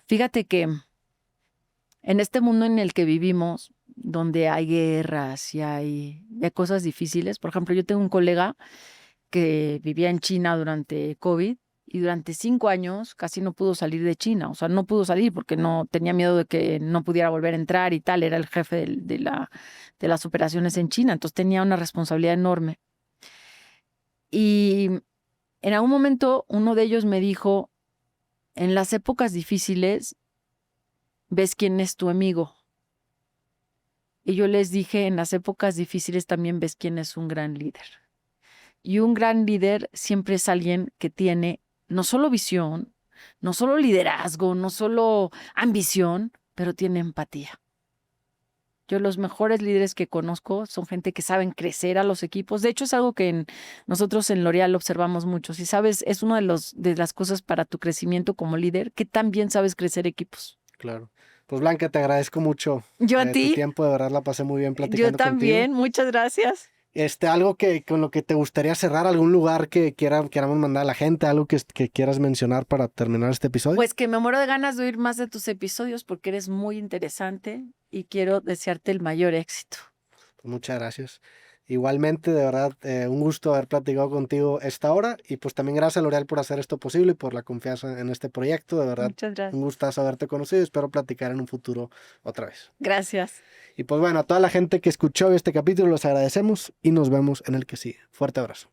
Fíjate que en este mundo en el que vivimos, donde hay guerras y hay cosas difíciles, por ejemplo, yo tengo un colega que vivía en China durante COVID y durante 5 años casi no pudo salir de China. O sea, no pudo salir porque no tenía miedo de que no pudiera volver a entrar y tal. Era el jefe de las operaciones en China, entonces tenía una responsabilidad enorme. Y en algún momento uno de ellos me dijo, en las épocas difíciles, ves quién es tu amigo. Y yo les dije, en las épocas difíciles también ves quién es un gran líder. Y un gran líder siempre es alguien que tiene no solo visión, no solo liderazgo, no solo ambición, pero tiene empatía. Yo los mejores líderes que conozco son gente que saben crecer a los equipos. De hecho, es algo que nosotros en L'Oréal observamos mucho. Si sabes, es una de las cosas para tu crecimiento como líder, que también sabes crecer equipos. claro. Pues Blanca, te agradezco mucho Yo a tu ti, tiempo, de verdad la pasé muy bien yo platicando contigo. también. Muchas gracias. Algo con lo que te gustaría cerrar, algún lugar que queramos mandar a la gente, algo que quieras mencionar para terminar este episodio. Pues que me muero de ganas de oír más de tus episodios porque eres muy interesante y quiero desearte el mayor éxito. Pues muchas gracias. Igualmente, de verdad, un gusto haber platicado contigo esta hora y pues también gracias a L'Oréal por hacer esto posible y por la confianza en este proyecto. De verdad, Muchas un gracias. gustazo haberte conocido y espero platicar en un futuro otra vez. Gracias. Y pues bueno, a toda la gente que escuchó este capítulo los agradecemos y nos vemos en el que sigue. Fuerte abrazo.